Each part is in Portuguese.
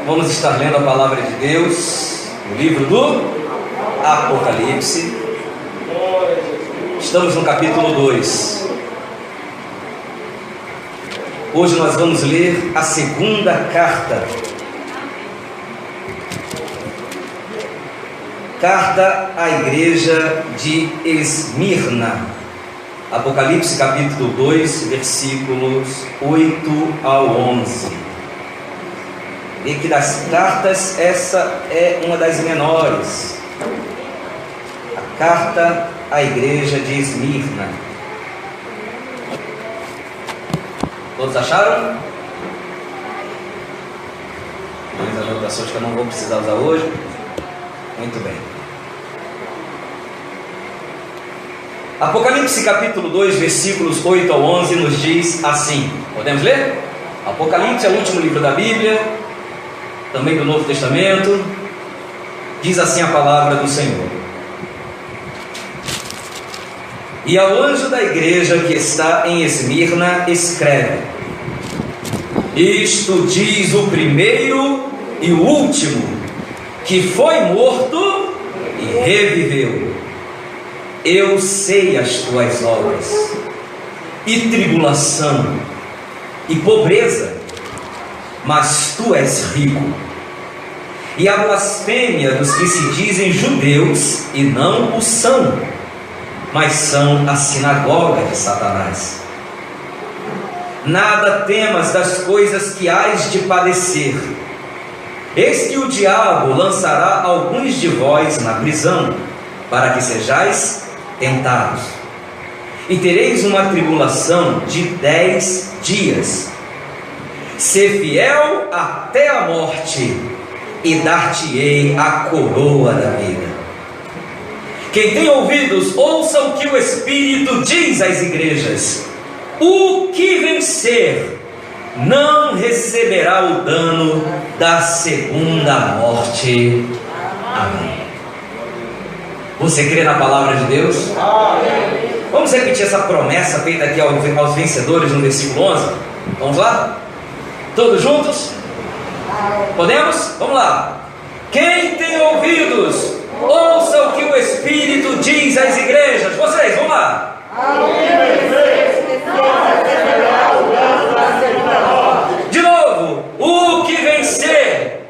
Vamos estar lendo a palavra de Deus, no livro do Apocalipse. Estamos no capítulo 2. Hoje nós vamos ler a segunda carta. Carta à igreja de Esmirna. Apocalipse capítulo 2, versículos 8 ao 11. E que das cartas, essa é uma das menores. A carta à igreja de Esmirna. Todos acharam? As anotações que eu não vou precisar usar hoje. Muito bem. Apocalipse capítulo 2, versículos 8 ao 11 nos diz assim. Podemos ler? Apocalipse é o último livro da Bíblia, também do Novo Testamento. Diz assim a palavra do Senhor: E ao anjo da igreja que está em Esmirna escreve: Isto diz o primeiro e o último, que foi morto e reviveu. Eu sei as tuas obras, e tribulação, e pobreza, mas tu és rico. E a blasfêmia dos que se dizem judeus e não o são, mas são a sinagoga de Satanás. Nada temas das coisas que hás de padecer. Eis que o diabo lançará alguns de vós na prisão, para que sejais tentados. E tereis uma tribulação de 10 dias. Ser fiel até a morte, e dar-te-ei a coroa da vida. Quem tem ouvidos, ouça o que o Espírito diz às igrejas. O que vencer não receberá o dano da segunda morte. Amém. Você crê na palavra de Deus? Amém. Vamos repetir essa promessa feita aqui aos vencedores no versículo 11? Vamos lá? Todos juntos? Podemos? Vamos lá. Quem tem ouvidos, ouça o que o Espírito diz às igrejas. Vocês, vamos lá. De novo. O que vencer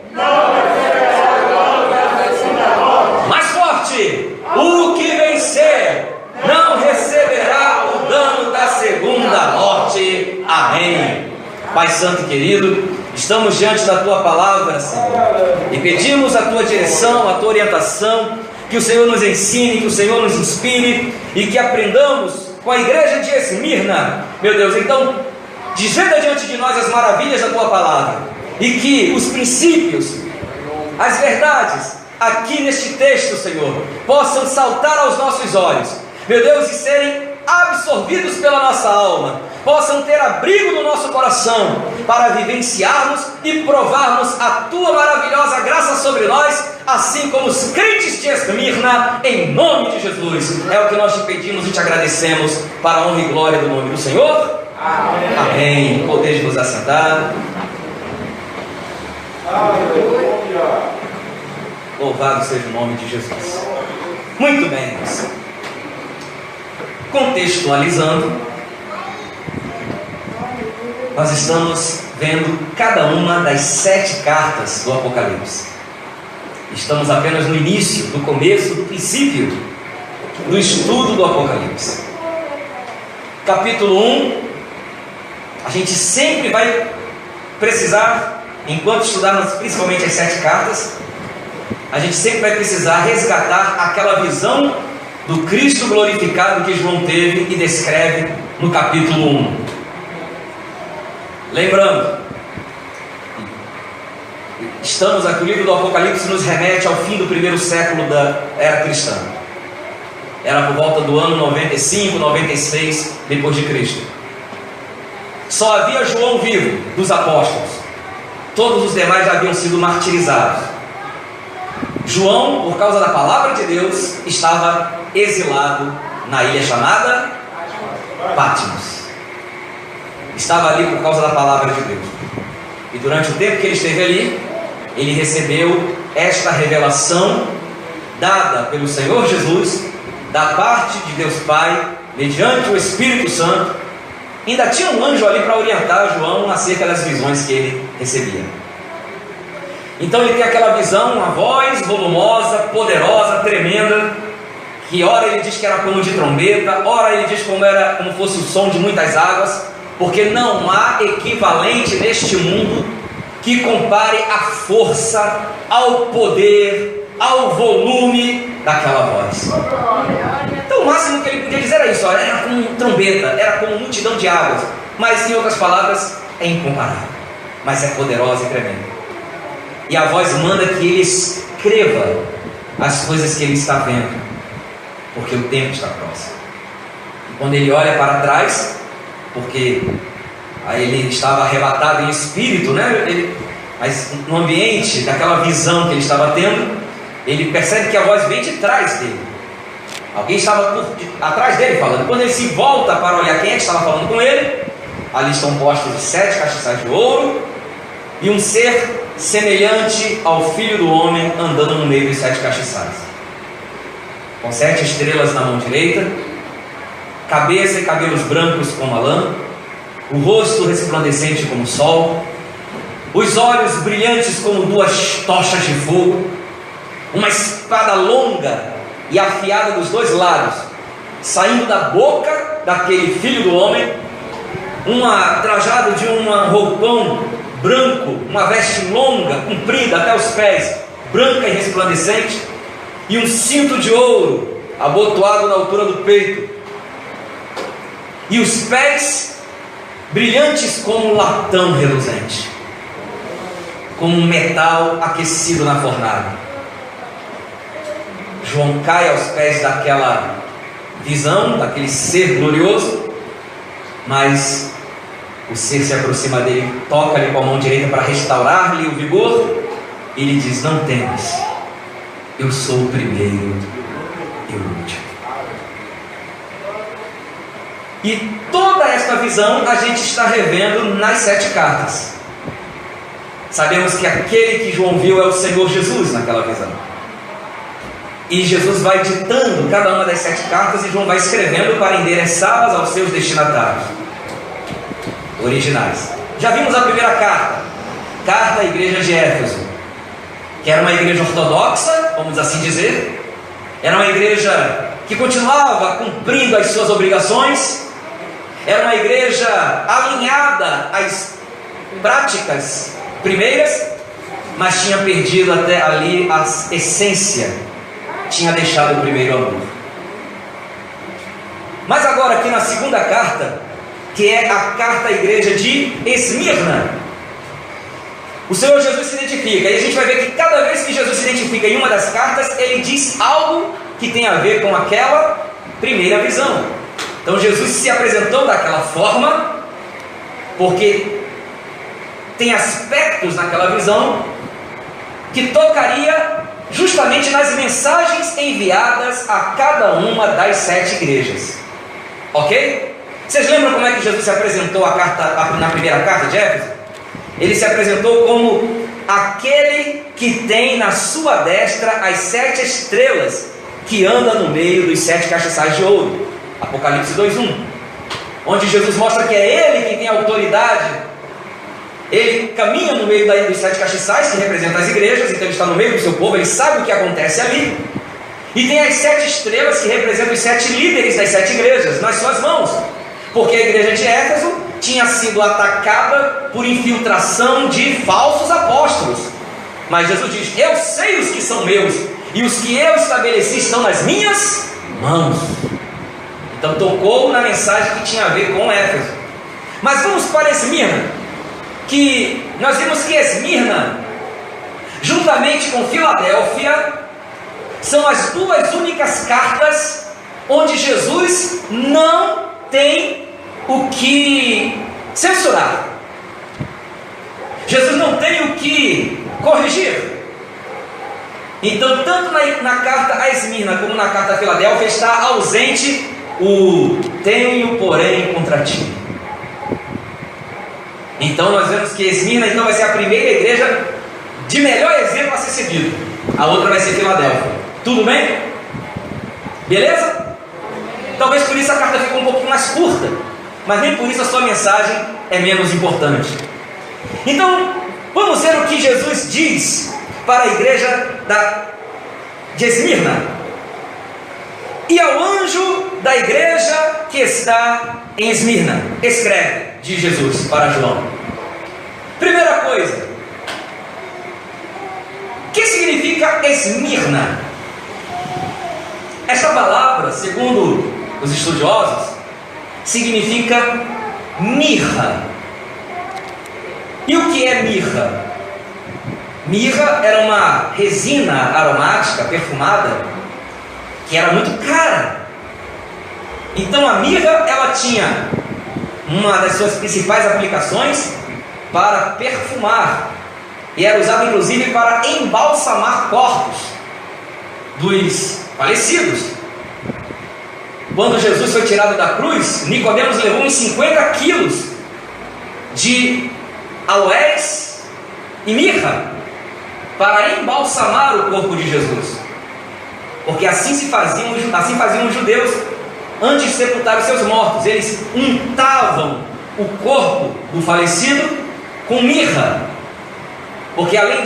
mais forte. O que vencer não receberá o dano da segunda morte. Amém. Pai santo e querido, estamos diante da Tua palavra, Senhor, e pedimos a Tua direção, a Tua orientação, que o Senhor nos ensine, que o Senhor nos inspire, e que aprendamos com a igreja de Esmirna, meu Deus. Então, desvenda diante de nós as maravilhas da Tua palavra, e que os princípios, as verdades, aqui neste texto, Senhor, possam saltar aos nossos olhos, meu Deus, e serem absorvidos pela nossa alma, possam ter abrigo no nosso coração, para vivenciarmos e provarmos a Tua maravilhosa graça sobre nós, assim como os crentes de Esmirna, em nome de Jesus. É o que nós te pedimos e te agradecemos, para a honra e glória do nome do Senhor. Amém. Amém. Podeis vos assentar. Aleluia. Louvado seja o nome de Jesus. Muito bem, irmãos. Contextualizando, nós estamos vendo cada uma das 7 cartas do Apocalipse. Estamos apenas no início, no começo, do princípio do estudo do Apocalipse. Capítulo 1, a gente sempre vai precisar, enquanto estudarmos principalmente as 7 cartas, a gente sempre vai precisar resgatar aquela visão do Cristo glorificado que João teve e descreve no capítulo 1. Lembrando, estamos aqui, o livro do Apocalipse nos remete ao fim do primeiro século da era cristã. Era por volta do ano 95, 96 depois de Cristo. Só havia João vivo dos apóstolos. Todos os demais já haviam sido martirizados. João, por causa da palavra de Deus, estava exilado na ilha chamada Patmos. Estava ali por causa da palavra de Deus. E durante o tempo que ele esteve ali, ele recebeu esta revelação dada pelo Senhor Jesus, da parte de Deus Pai, mediante o Espírito Santo. Ainda tinha um anjo ali para orientar João acerca das visões que ele recebia. Então ele tem aquela visão, uma voz volumosa, poderosa, tremenda, que ora ele diz que era como de trombeta, ora ele diz como fosse o som de muitas águas, porque não há equivalente neste mundo que compare a força, ao poder, ao volume daquela voz. Então o máximo que ele podia dizer era isso, era como trombeta, era como multidão de águas, mas em outras palavras é incomparável, mas é poderosa e tremenda. E a voz manda que ele escreva as coisas que ele está vendo, porque o tempo está próximo. E quando ele olha para trás, porque aí ele estava arrebatado em espírito, né? Mas no ambiente daquela visão que ele estava tendo, ele percebe que a voz vem de trás dele. Alguém estava atrás dele falando. Quando ele se volta para olhar quem é que estava falando com ele, ali estão postos os 7 castiçais de ouro e um ser semelhante ao Filho do Homem andando no meio dos 7 castiçais, com 7 estrelas na mão direita, cabeça e cabelos brancos como a lã, o rosto resplandecente como o sol, os olhos brilhantes como 2 tochas de fogo, uma espada longa e afiada dos 2 lados, saindo da boca daquele Filho do Homem, trajado de um roupão branco, uma veste longa, comprida até os pés, branca e resplandecente, e um cinto de ouro abotoado na altura do peito, e os pés brilhantes como um latão reluzente, como um metal aquecido na fornalha. João cai aos pés daquela visão, daquele ser glorioso, mas o ser se aproxima dele, toca-lhe com a mão direita para restaurar-lhe o vigor, e lhe diz: não temas, eu sou o primeiro e o último. E toda esta visão a gente está revendo nas 7 cartas. Sabemos que aquele que João viu é o Senhor Jesus naquela visão. E Jesus vai ditando cada uma das 7 cartas e João vai escrevendo para endereçá-las aos seus destinatários originais. Já vimos a primeira carta à igreja de Éfeso, que era uma igreja ortodoxa, vamos assim dizer. Era uma igreja que continuava cumprindo as suas obrigações. Era uma igreja alinhada às práticas primeiras, mas tinha perdido até ali a essência, tinha deixado o primeiro amor. Mas agora aqui na segunda carta, que é a carta à igreja de Esmirna, o Senhor Jesus se identifica, e a gente vai ver que cada vez que Jesus se identifica em uma das cartas, ele diz algo que tem a ver com aquela primeira visão. Então Jesus se apresentou daquela forma, porque tem aspectos naquela visão que tocaria justamente nas mensagens enviadas a cada uma das 7 igrejas. Ok? Vocês lembram como é que Jesus se apresentou na primeira carta de Éfeso? Ele se apresentou como aquele que tem na sua destra as 7 estrelas, que anda no meio dos 7 castiçais de ouro. Apocalipse 2:1, onde Jesus mostra que é Ele quem tem autoridade. Ele caminha no meio dos 7 castiçais, que representam as igrejas, então ele está no meio do seu povo, ele sabe o que acontece ali. E tem as 7 estrelas, que representam os 7 líderes das 7 igrejas, nas suas mãos, porque a igreja de Éfeso tinha sido atacada por infiltração de falsos apóstolos. Mas Jesus diz: eu sei os que são meus, e os que eu estabeleci estão nas minhas mãos. Então tocou na mensagem que tinha a ver com Éfeso. Mas vamos para Esmirna, que nós vimos que Esmirna, juntamente com Filadélfia, são as 2 únicas cartas onde Jesus não tem o que censurar. Jesus não tem o que corrigir. Então, tanto na carta a Esmirna como na carta a Filadélfia está ausente o tenho, porém, contra ti. Então nós vemos que Esmirna então vai ser a primeira igreja de melhor exemplo a ser seguido. A outra vai ser Filadélfia. Tudo bem? Beleza? Talvez por isso a carta ficou um pouquinho mais curta, mas nem por isso a sua mensagem é menos importante. Então, vamos ver o que Jesus diz para a igreja de Esmirna. E ao anjo da igreja que está em Esmirna, escreve, diz Jesus para João. Primeira coisa, o que significa Esmirna? Esta palavra, segundo os estudiosos, significa mirra. E o que é mirra? Mirra era uma resina aromática perfumada que era muito cara. Então a mirra, ela tinha uma das suas principais aplicações para perfumar, e era usada inclusive para embalsamar corpos dos falecidos. Quando Jesus foi tirado da cruz, Nicodemos levou uns 50 quilos de aloés e mirra para embalsamar o corpo de Jesus, porque assim faziam os judeus antes de sepultar os seus mortos. Eles untavam o corpo do falecido com mirra, porque além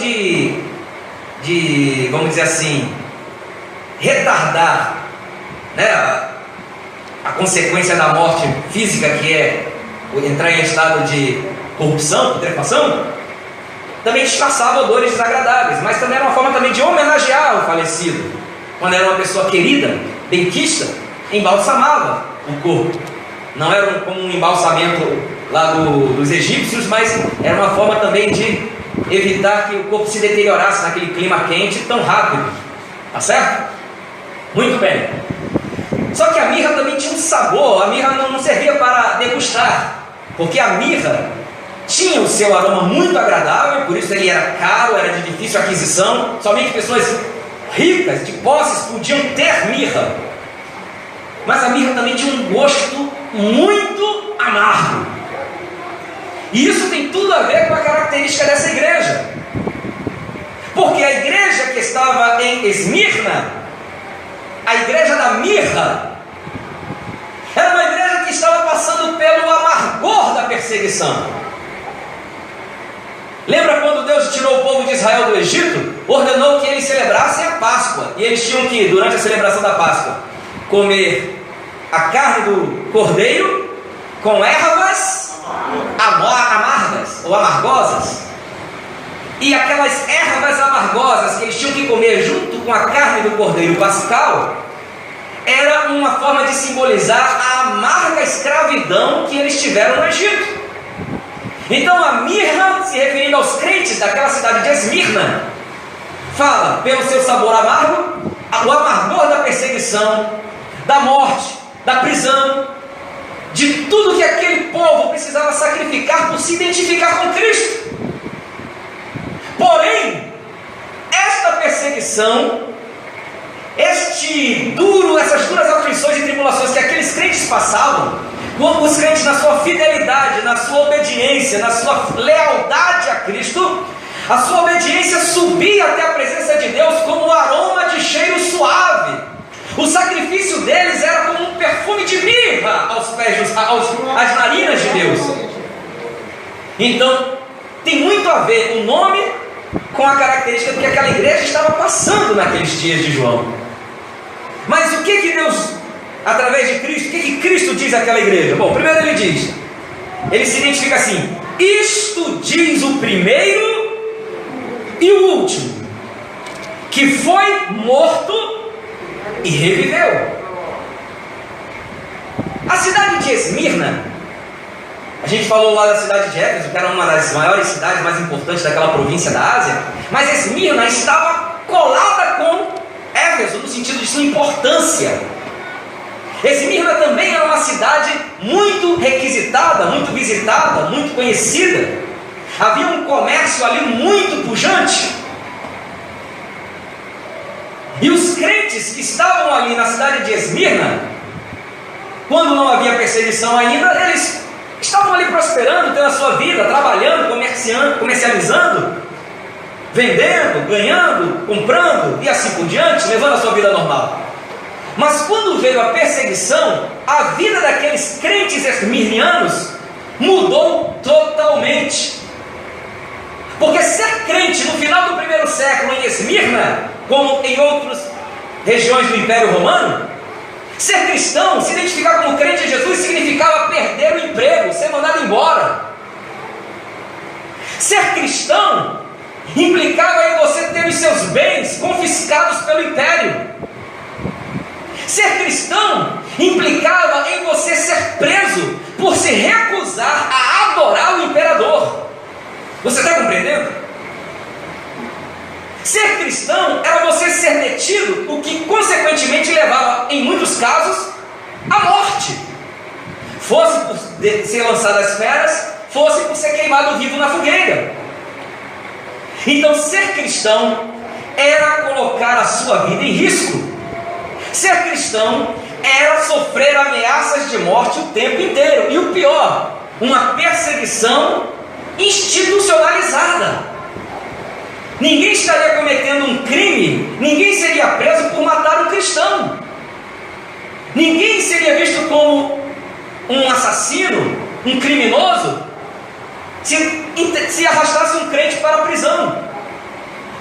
de vamos dizer assim, retardar, né, a consequência da morte física, que é entrar em estado de corrupção, putrefação, também disfarçava odores desagradáveis, mas também era uma forma também de homenagear o falecido. Quando era uma pessoa querida, benquista, embalsamava o corpo. Não era como um embalsamento lá dos egípcios, mas era uma forma também de evitar que o corpo se deteriorasse naquele clima quente tão rápido. Tá certo? Muito bem. Só que a mirra também tinha um sabor. A mirra não servia para degustar, porque a mirra tinha o seu aroma muito agradável, por isso ele era caro, era de difícil aquisição. Somente pessoas ricas, de posses, podiam ter mirra. Mas a mirra também tinha um gosto muito amargo. E isso tem tudo a ver com a característica dessa igreja, porque a igreja que estava em Esmirna, a igreja da mirra, era uma igreja que estava passando pelo amargor da perseguição. Lembra quando Deus tirou o povo de Israel do Egito? Ordenou que eles celebrassem a Páscoa, e eles tinham que, durante a celebração da Páscoa, comer a carne do cordeiro com ervas amargas ou amargosas. E aquelas ervas amargosas que eles tinham que comer junto com a carne do cordeiro pascal era uma forma de simbolizar a amarga escravidão que eles tiveram no Egito. Então a mirra, se referindo aos crentes daquela cidade de Esmirna, fala pelo seu sabor amargo, o amargor da perseguição, da morte, da prisão, de tudo que aquele povo precisava sacrificar por se identificar com Cristo. Porém, esta perseguição, essas duras aflições e tribulações que aqueles crentes passavam, os crentes na sua fidelidade, na sua obediência, na sua lealdade a Cristo, a sua obediência subia até a presença de Deus como um aroma de cheiro suave. O sacrifício deles era como um perfume de mirra aos pés, às narinas de Deus. Então, tem muito a ver o nome com a característica do que aquela igreja estava passando naqueles dias de João. Mas o que Deus, através de Cristo, o que Cristo diz àquela igreja? Bom, primeiro ele se identifica assim: isto diz o primeiro e o último, que foi morto e reviveu. A cidade de Esmirna, a gente falou lá da cidade de Éfeso, que era uma das maiores cidades mais importantes daquela província da Ásia, mas Esmirna estava colada com Éfeso no sentido de sua importância. Esmirna também era uma cidade muito requisitada, muito visitada, muito conhecida. Havia um comércio ali muito pujante. E os crentes que estavam ali na cidade de Esmirna, quando não havia perseguição ainda, eles estavam ali prosperando, tendo a sua vida, trabalhando, comercializando. vendendo, ganhando, comprando e assim por diante, levando a sua vida normal. Mas quando veio a perseguição, a vida daqueles crentes esmirnianos mudou totalmente. Porque ser crente no final do primeiro século em Esmirna, como em outras regiões do Império Romano, ser cristão, se identificar como crente em Jesus, significava perder o emprego, ser mandado embora. Ser cristão implicava em você ter os seus bens confiscados pelo império. Ser cristão implicava em você ser preso por se recusar a adorar o imperador. Você está compreendendo? Ser cristão era você ser detido, o que consequentemente levava, em muitos casos, à morte. Fosse por ser lançado às feras, fosse por ser queimado vivo na fogueira. Então, ser cristão era colocar a sua vida em risco. Ser cristão era sofrer ameaças de morte o tempo inteiro. E o pior, uma perseguição institucionalizada. Ninguém estaria cometendo um crime, ninguém seria preso por matar um cristão. Ninguém seria visto como um assassino, um criminoso, se arrastasse um crente para a prisão.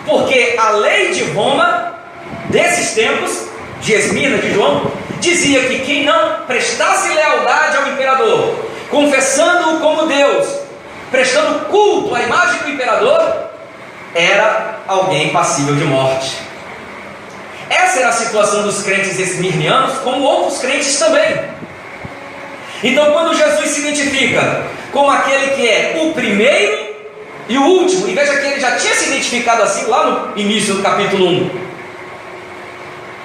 Porque a lei de Roma, desses tempos, de Esmirna, de João, dizia que quem não prestasse lealdade ao imperador, confessando-o como Deus, prestando culto à imagem do imperador, era alguém passível de morte. Essa era a situação dos crentes esmirnianos, como outros crentes também. Então, quando Jesus se identifica como aquele que é o primeiro e o último, e veja que ele já tinha se identificado assim lá no início do capítulo 1.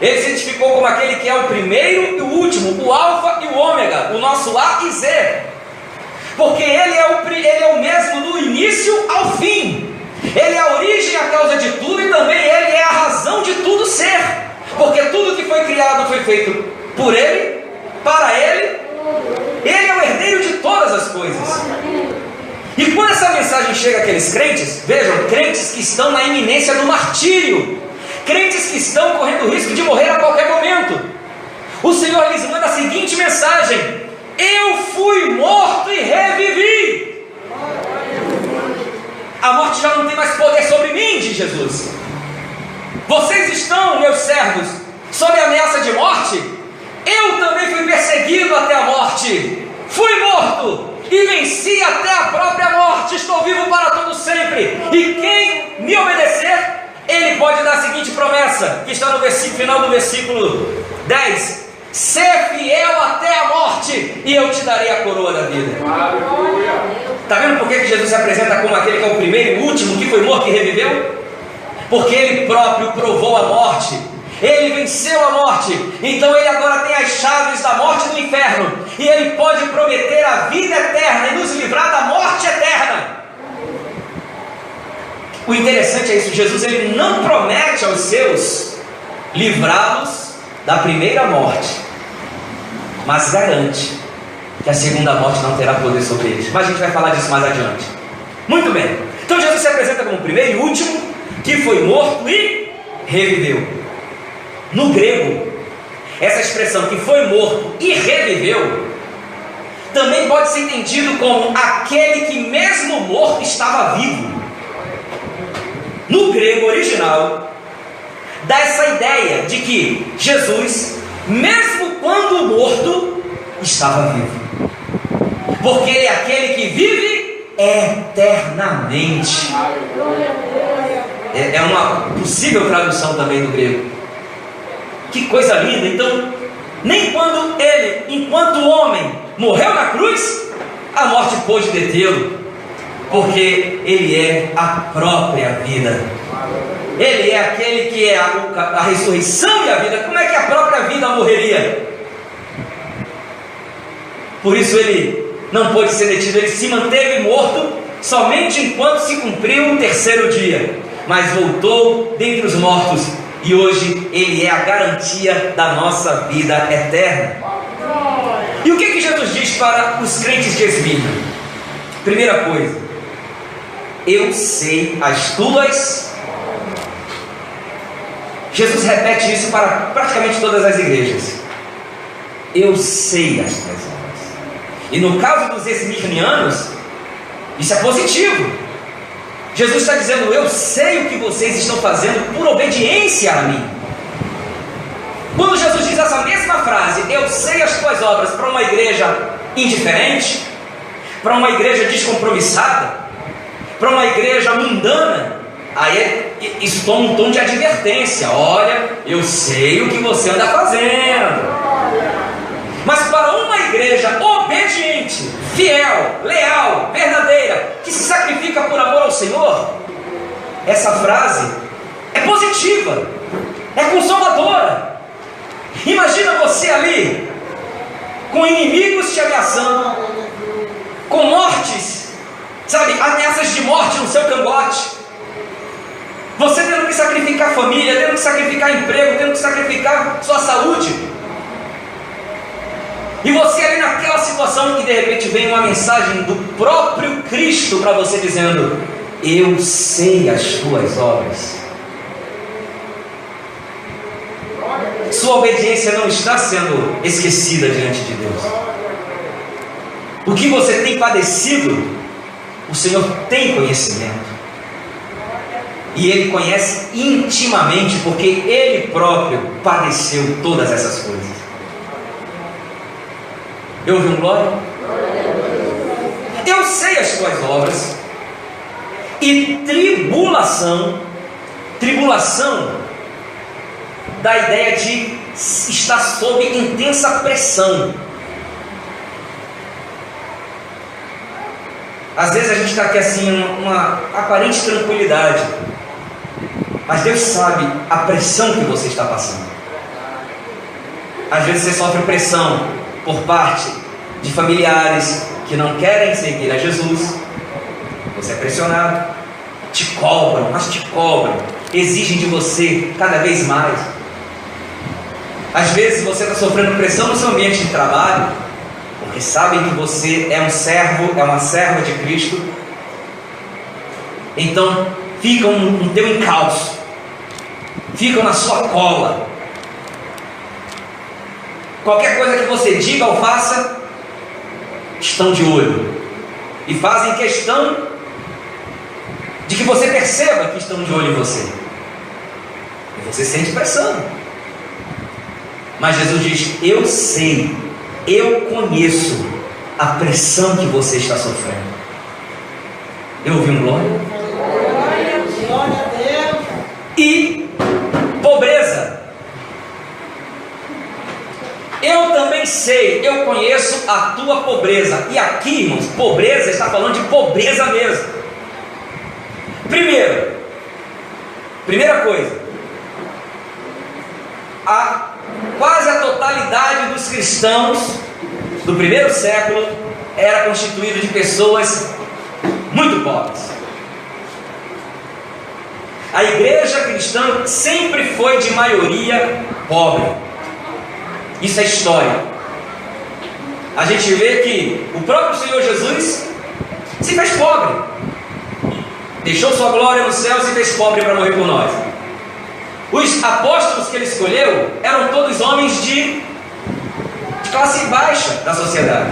Ele se identificou como aquele que é o primeiro e o último, o alfa e o ômega, o nosso A e Z. Porque ele é o mesmo do início ao fim. Ele é a origem e a causa de tudo, e também ele é a razão de tudo ser. Porque tudo que foi criado foi feito por ele, para ele. Ele é o herdeiro de todas as coisas. E quando essa mensagem chega àqueles crentes, vejam, crentes que estão na iminência do martírio, crentes que estão correndo o risco de morrer a qualquer momento, o Senhor lhes manda a seguinte mensagem: eu fui morto e revivi. A morte já não tem mais poder sobre mim, diz Jesus. Vocês estão, meus servos, sob ameaça de morte? Eu também fui perseguido até a morte. Fui morto e venci até a própria morte. Estou vivo para todo sempre. E quem me obedecer, ele pode dar a seguinte promessa, que está no final do versículo 10: ser fiel até a morte, e eu te darei a coroa da vida. Está vendo por que Jesus se apresenta como aquele que é o primeiro e o último, que foi morto e reviveu? Porque ele próprio provou a morte, ele venceu a morte, então ele agora tem as chaves da morte e do inferno, e ele pode prometer a vida eterna e nos livrar da morte eterna. O interessante é isso, Jesus ele não promete aos seus livrá-los da primeira morte, mas garante que a segunda morte não terá poder sobre eles. Mas a gente vai falar disso mais adiante. Muito bem, então Jesus se apresenta como o primeiro e último, que foi morto e reviveu. No grego, essa expressão que foi morto e reviveu também pode ser entendido como aquele que mesmo morto estava vivo. No grego original, dá essa ideia de que Jesus, mesmo quando morto, estava vivo. Porque ele é aquele que vive eternamente. É uma possível tradução também do grego. Que coisa linda. Então, nem quando ele, enquanto homem, morreu na cruz, a morte pôde detê-lo, porque ele é a própria vida. Ele é aquele que é a ressurreição e a vida. Como é que a própria vida morreria? Por isso ele não pôde ser detido. Ele se manteve morto somente enquanto se cumpriu o terceiro dia, mas voltou dentre os mortos, e hoje ele é a garantia da nossa vida eterna. E o que Jesus diz para os crentes de Esmirna? Primeira coisa: eu sei as tuas Jesus repete isso para praticamente todas as igrejas. Eu sei as tuas obras. E no caso dos esmirnianos, isso é positivo. Jesus está dizendo: eu sei o que vocês estão fazendo por obediência a mim. Quando Jesus diz essa mesma frase, eu sei as tuas obras, para uma igreja indiferente, para uma igreja descompromissada, para uma igreja mundana, aí isso toma um tom de advertência. Olha, eu sei o que você anda fazendo. Mas para uma igreja obediente, fiel, leal, verdadeira, que se sacrifica por amor ao Senhor, essa frase é positiva, é consoladora. Imagina você ali, com inimigos te ameaçando, com mortes, sabe, ameaças de morte no seu cangote, você tendo que sacrificar família, tendo que sacrificar emprego, tendo que sacrificar sua saúde, e você ali naquela situação, e de repente vem uma mensagem do próprio Cristo para você dizendo: eu sei as tuas obras. Sua obediência não está sendo esquecida diante de Deus. O que você tem padecido, o Senhor tem conhecimento. E Ele conhece intimamente, porque Ele próprio padeceu todas essas coisas. Eu ouvi um glória? Eu sei as tuas obras. E tribulação dá a ideia de estar sob intensa pressão. Às vezes a gente está aqui assim, uma aparente tranquilidade, mas Deus sabe a pressão que você está passando. Às vezes você sofre pressão por parte de familiares que não querem seguir a Jesus. Você é pressionado, te cobram, exigem de você cada vez mais. Às vezes você está sofrendo pressão no seu ambiente de trabalho, porque sabem que você é um servo, é uma serva de Cristo. Então ficam no teu encalço, ficam na sua cola. Qualquer coisa que você diga ou faça, estão de olho e fazem questão de que você perceba que estão de olho em você. E você sente pressão. Mas Jesus diz: eu sei, eu conheço a pressão que você está sofrendo. Eu ouvi um glória? Glória a Deus. E pobreza. Eu também sei, eu conheço a tua pobreza. E aqui, irmãos, pobreza está falando de pobreza mesmo. Primeira coisa, quase a totalidade dos cristãos do primeiro século era constituído de pessoas muito pobres. A igreja cristã sempre foi de maioria pobre. Isso é história. A gente vê que o próprio Senhor Jesus se fez pobre, deixou sua glória no céu e se fez pobre para morrer por nós. Os apóstolos que ele escolheu eram todos homens de classe baixa da sociedade.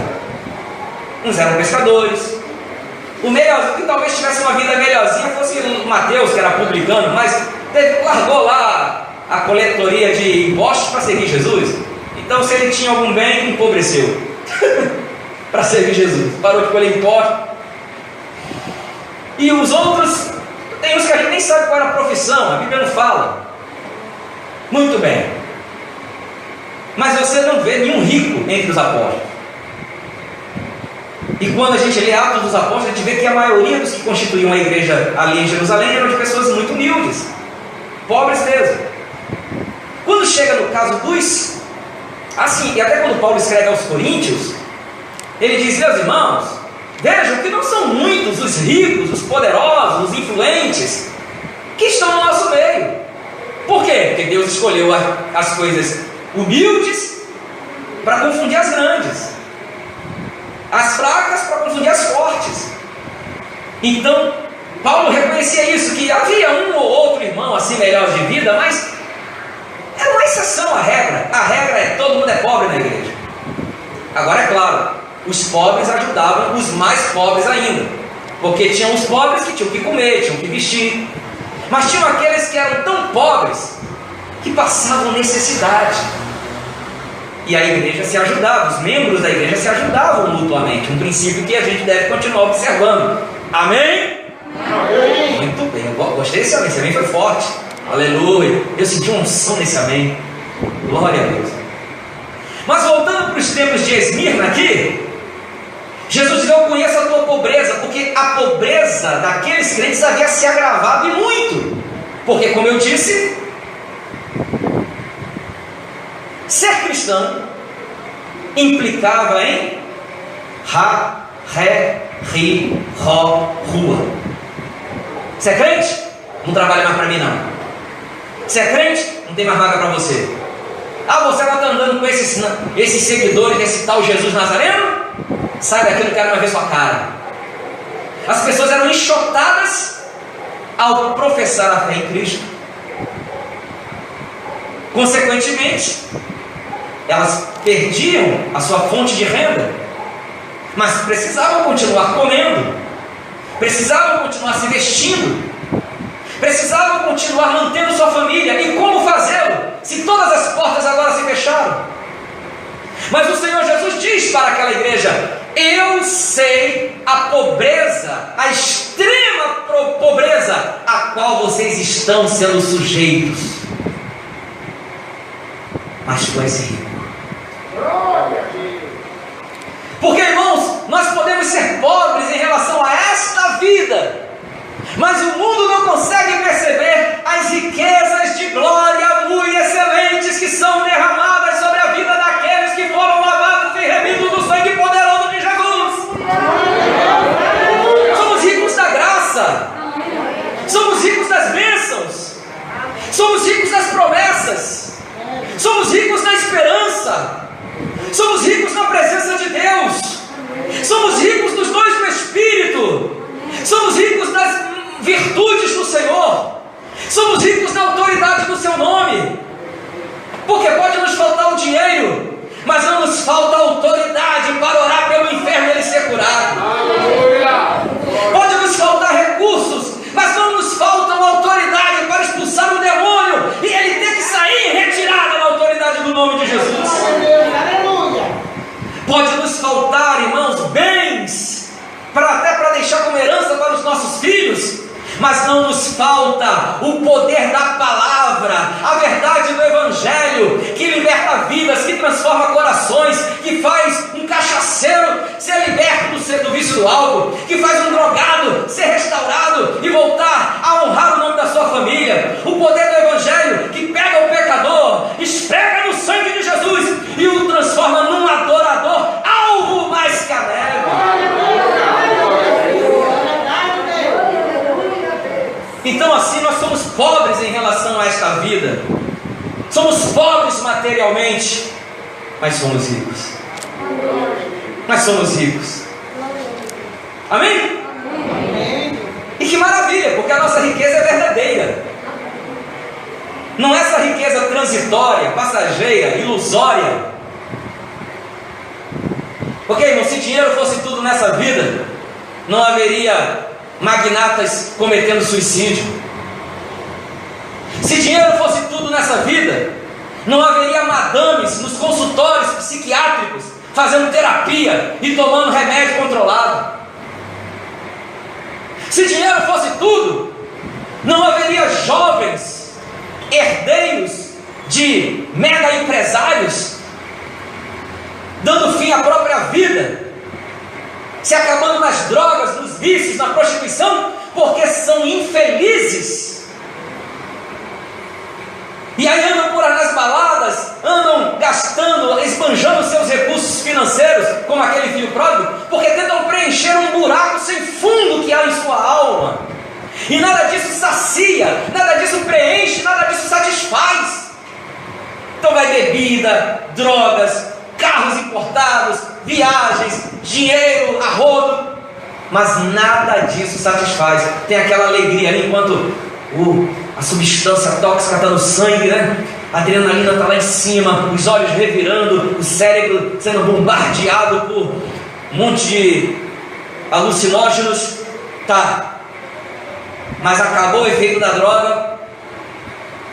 Uns eram pescadores. O melhorzinho, que talvez tivesse uma vida melhorzinha, fosse o Mateus, que era publicano, mas largou lá a coletoria de impostos para seguir Jesus. Então, se ele tinha algum bem, empobreceu para servir Jesus. Parou de colher impostos. E os outros, tem uns que a gente nem sabe qual era a profissão, a Bíblia não fala. Muito bem. Mas você não vê nenhum rico entre os apóstolos. E quando a gente lê Atos dos Apóstolos, a gente vê que a maioria dos que constituíam a igreja ali em Jerusalém eram de pessoas muito humildes, pobres mesmo. Quando chega no caso dos... Assim, e até quando Paulo escreve aos Coríntios, ele diz: meus irmãos, vejam que não são muitos os ricos, os poderosos, os influentes que estão no nosso meio. Por quê? Porque Deus escolheu as coisas humildes para confundir as grandes, as fracas para confundir as fortes. Então, Paulo reconhecia isso, que havia um ou outro irmão assim melhor de vida, mas uma exceção à regra. A regra é todo mundo é pobre na igreja. Agora é claro, os pobres ajudavam os mais pobres ainda, porque tinham os pobres que tinham que comer, tinham que vestir, mas tinham aqueles que eram tão pobres que passavam necessidade, e a igreja se ajudava, os membros da igreja se ajudavam mutuamente, um princípio que a gente deve continuar observando. Amém? Amém. Muito bem, eu gostei desse amém, esse amém foi forte, aleluia, eu senti uma unção nesse amém, glória a Deus. Mas voltando para os tempos de Esmirna aqui, Jesus diz: eu conheço a tua pobreza, porque a pobreza daqueles crentes havia se agravado e muito, porque como eu disse, ser cristão implicava em ra, ré, ri, ró, rua. Você é crente? Não trabalha mais para mim não. Você é crente? Não tem mais vaga para você. Ah, você vai estar andando com esses seguidores desse tal Jesus Nazareno? Sai daqui, não quero mais ver sua cara. As pessoas eram enxotadas ao professar a fé em Cristo. Consequentemente, elas perdiam a sua fonte de renda, mas precisavam continuar comendo, precisavam continuar se vestindo, precisavam continuar mantendo sua família. E como fazê-lo, se todas as portas agora se fecharam? Mas o Senhor Jesus diz para aquela igreja: eu sei a pobreza, a extrema pobreza a qual vocês estão sendo sujeitos, mas tu és rico. Porque, irmãos, nós podemos ser pobres em relação a esta vida, mas o mundo não consegue perceber as riquezas de glória muito excelentes que são derramadas sobre a vida daqueles que foram lavados e remidos do sangue poderoso de Jesus. Somos ricos da graça, somos ricos das bênçãos, somos ricos das promessas, somos ricos na esperança, somos ricos na presença de Deus, somos ricos dos dons do Espírito, somos ricos das virtudes do Senhor, somos ricos na autoridade do seu nome, porque pode nos faltar o dinheiro, mas não nos falta a autoridade para orar pelo enfermo e ele ser curado. Pode nos faltar recursos, mas não nos falta a autoridade para expulsar o demônio e ele ter que sair retirado na autoridade do nome de Jesus. Pode nos faltar, irmãos, bens, até para deixar como herança para os nossos filhos, mas não nos falta o poder da palavra, a verdade do Evangelho, que liberta vidas, que transforma corações, que faz um cachaceiro ser liberto do vício do álcool, que faz um drogado ser restaurado e voltar a honrar o nome da sua família, o poder do Evangelho, que pega o pecador, esfrega no sangue de Jesus e o transforma num adorador, alvo mais que a neve. Então assim nós somos pobres em relação a esta vida, somos pobres materialmente, mas somos ricos. Nós somos ricos. Amém? Amém? E que maravilha, porque a nossa riqueza é verdadeira. Não é essa riqueza transitória, passageira, ilusória. Porque, irmão, se dinheiro fosse tudo nessa vida, não haveria magnatas cometendo suicídio. Se dinheiro fosse tudo nessa vida, não haveria madames nos consultórios psiquiátricos fazendo terapia e tomando remédio controlado. Se dinheiro fosse tudo, não haveria jovens herdeiros de mega empresários dando fim à própria vida, se acabando nas drogas, nos vícios, na prostituição, porque são infelizes. E aí andam por aí nas baladas, andam gastando, esbanjando seus recursos financeiros, como aquele filho pródigo, porque tentam preencher um buraco sem fundo que há em sua alma. E nada disso sacia, nada disso preenche, nada disso satisfaz. Então vai bebida, drogas, carros importados, viagens, dinheiro a rodo, mas nada disso satisfaz. Tem aquela alegria ali enquanto a substância tóxica está no sangue, né? A adrenalina está lá em cima, os olhos revirando, o cérebro sendo bombardeado por um monte de alucinógenos. Tá, mas acabou o efeito da droga,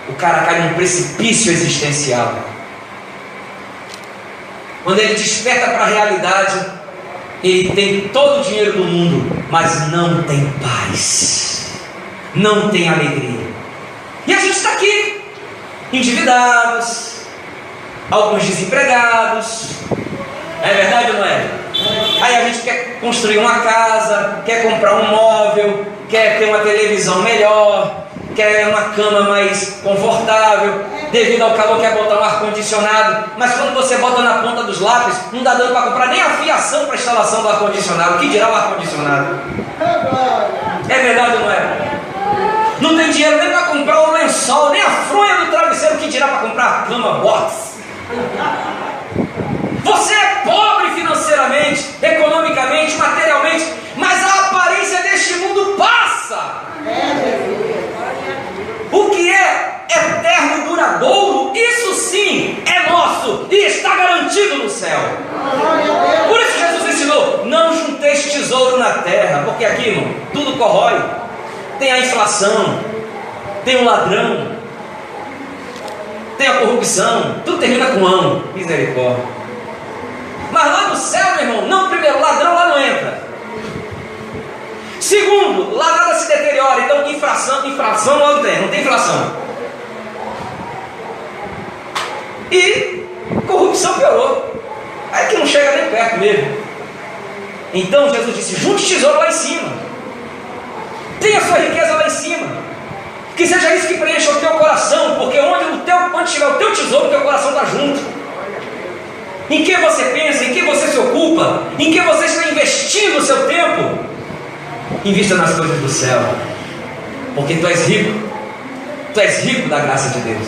o cara cai num precipício existencial. Quando ele desperta para a realidade, ele tem todo o dinheiro do mundo, mas não tem paz, não tem alegria. E a gente está aqui, endividados, alguns desempregados. É verdade ou não é? Aí a gente quer construir uma casa, quer comprar um móvel, quer ter uma televisão melhor, quer uma cama mais confortável. Devido ao calor quer botar um ar-condicionado, mas quando você bota na ponta dos lápis, não dá dando para comprar nem a fiação para a instalação do ar-condicionado. O que dirá o ar-condicionado? É verdade ou não é? Não tem dinheiro nem para comprar o lençol, nem a fronha do travesseiro. O que dirá para comprar a cama box? Você é pobre financeiramente, economicamente, materialmente, mas a aparência deste mundo passa. O que é eterno e duradouro, isso sim é nosso e está garantido no céu. Por isso Jesus ensinou: não junteis tesouro na terra, porque aqui, irmão, tudo corrói. Tem a inflação, tem o ladrão, tem a corrupção, tudo termina com ão, misericórdia. Mas lá no céu, meu irmão, não, primeiro, ladrão lá não entra. Segundo, lá nada se deteriora. Então infração não tem inflação. E corrupção piorou. Aí que não chega nem perto mesmo. Então Jesus disse: junte tesouro lá em cima, tenha sua riqueza lá em cima, que seja isso que preencha o teu coração, porque onde estiver o teu tesouro, o teu coração está junto. Em que você pensa, em que você se ocupa, em que você está investindo o seu tempo, invista nas coisas do céu, porque tu és rico da graça de Deus.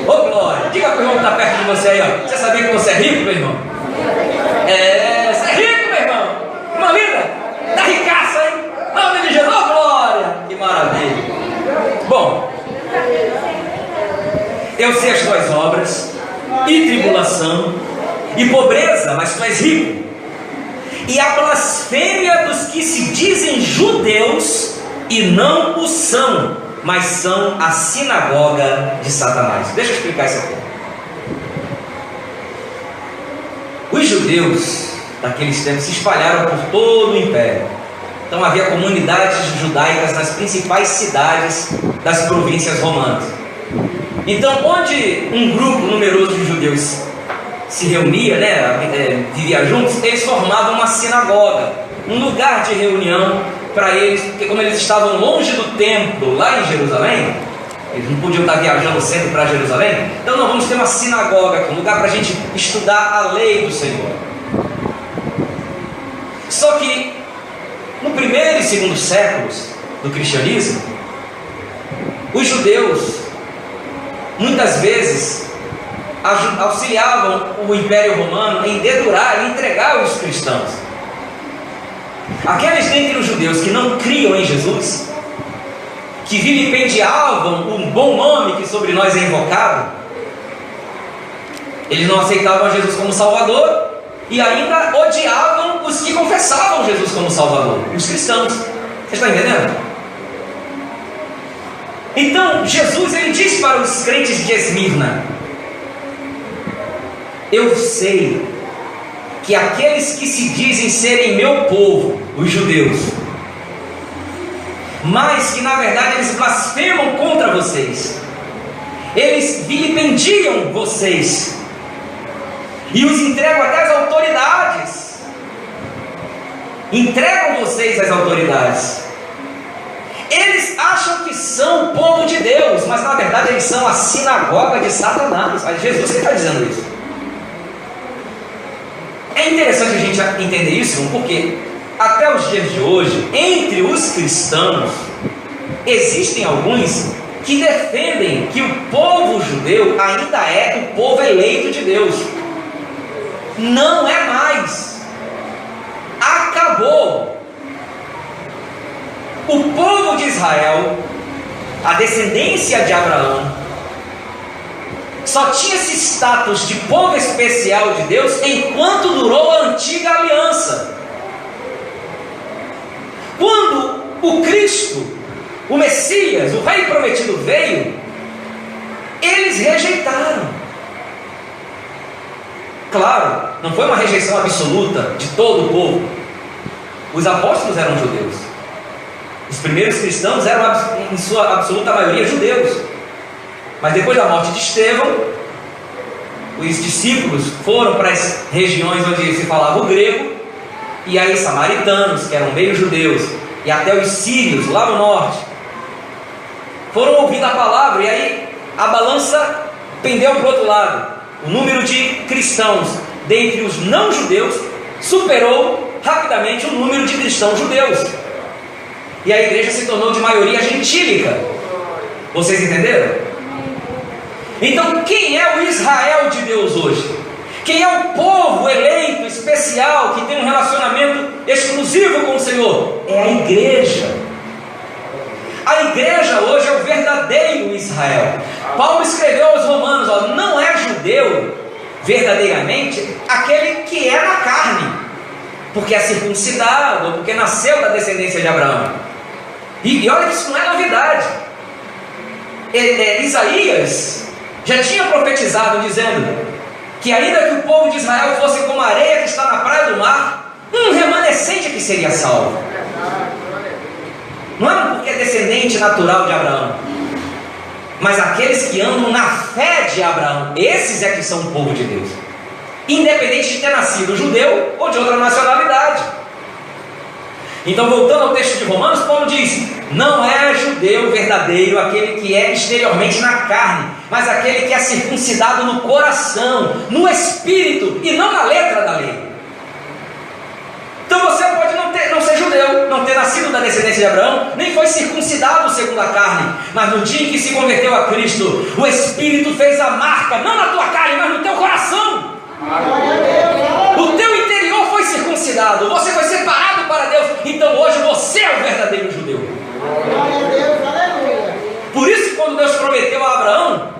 Ô glória, diga para o irmão que está perto de você aí, ó. Você sabia que você é rico, meu irmão? Você é rico, meu irmão. Irmã linda, da ricaça, hein? Nome de Jesus, ô glória, que maravilha. Bom, eu sei as tuas obras, e tribulação, e pobreza, mas tu és rico. E a blasfêmia dos que se dizem judeus e não o são, mas são a sinagoga de Satanás. Deixa eu explicar isso aqui. Os judeus daqueles tempos se espalharam por todo o império. Então havia comunidades judaicas nas principais cidades das províncias romanas. Então, onde um grupo numeroso de judeus se reunia, vivia juntos, eles formavam uma sinagoga, um lugar de reunião para eles, porque como eles estavam longe do templo, lá em Jerusalém, eles não podiam estar viajando sempre para Jerusalém. Então nós vamos ter uma sinagoga aqui, um lugar para a gente estudar a lei do Senhor. Só que no primeiro e segundo séculos do cristianismo, os judeus muitas vezes auxiliavam o Império Romano em dedurar e entregar os cristãos. Aqueles dentre os judeus que não criam em Jesus, que vilipendiavam o bom nome que sobre nós é invocado, eles não aceitavam Jesus como Salvador e ainda odiavam os que confessavam Jesus como Salvador, os cristãos. Vocês estão entendendo? Então Jesus, ele diz para os crentes de Esmirna: eu sei que aqueles que se dizem serem meu povo, os judeus, mas que na verdade eles blasfemam contra vocês, eles vilipendiam vocês e os entregam até às autoridades, entregam vocês às autoridades. Eles acham que são o povo de Deus, mas na verdade eles são a sinagoga de Satanás. É Jesus que está dizendo isso. É interessante a gente entender isso, porque até os dias de hoje, entre os cristãos, existem alguns que defendem que o povo judeu ainda é o povo eleito de Deus. Não é mais. Acabou. O povo de Israel, a descendência de Abraão, só tinha esse status de povo especial de Deus enquanto durou a antiga aliança. Quando o Cristo, o Messias, o Rei prometido veio, eles rejeitaram. Claro, não foi uma rejeição absoluta de todo o povo. Os apóstolos eram judeus. Os primeiros cristãos eram, em sua absoluta maioria, judeus. Mas depois da morte de Estevão, os discípulos foram para as regiões onde se falava o grego, e aí samaritanos, que eram meio judeus, e até os sírios, lá no norte, foram ouvindo a palavra, e aí a balança pendeu para o outro lado. O número de cristãos dentre os não judeus superou rapidamente o número de cristãos judeus, e a igreja se tornou de maioria gentílica. Vocês entenderam? Então, quem é o Israel de Deus hoje? Quem é o povo eleito, especial, que tem um relacionamento exclusivo com o Senhor? É a igreja. A igreja hoje é o verdadeiro Israel. Paulo escreveu aos Romanos, não é judeu verdadeiramente aquele que é na carne, porque é circuncidado, ou porque nasceu da descendência de Abraão. E olha que isso não é novidade. Isaías já tinha profetizado dizendo que ainda que o povo de Israel fosse como a areia que está na praia do mar, um remanescente que seria salvo. Não é porque é descendente natural de Abraão, mas aqueles que andam na fé de Abraão, esses é que são o povo de Deus, independente de ter nascido judeu ou de outra nacionalidade. Então, voltando ao texto de Romanos, Paulo diz: não é judeu verdadeiro aquele que é exteriormente na carne, mas aquele que é circuncidado no coração, no espírito e não na letra da lei. Então você pode não ser judeu, não ter nascido da descendência de Abraão, nem foi circuncidado segundo a carne, mas no dia em que se converteu a Cristo, o Espírito fez a marca, não na tua carne, mas no teu coração. O teu interior foi circuncidado, você foi separado para Deus. Então hoje você é o verdadeiro judeu. Por isso, quando Deus prometeu a Abraão,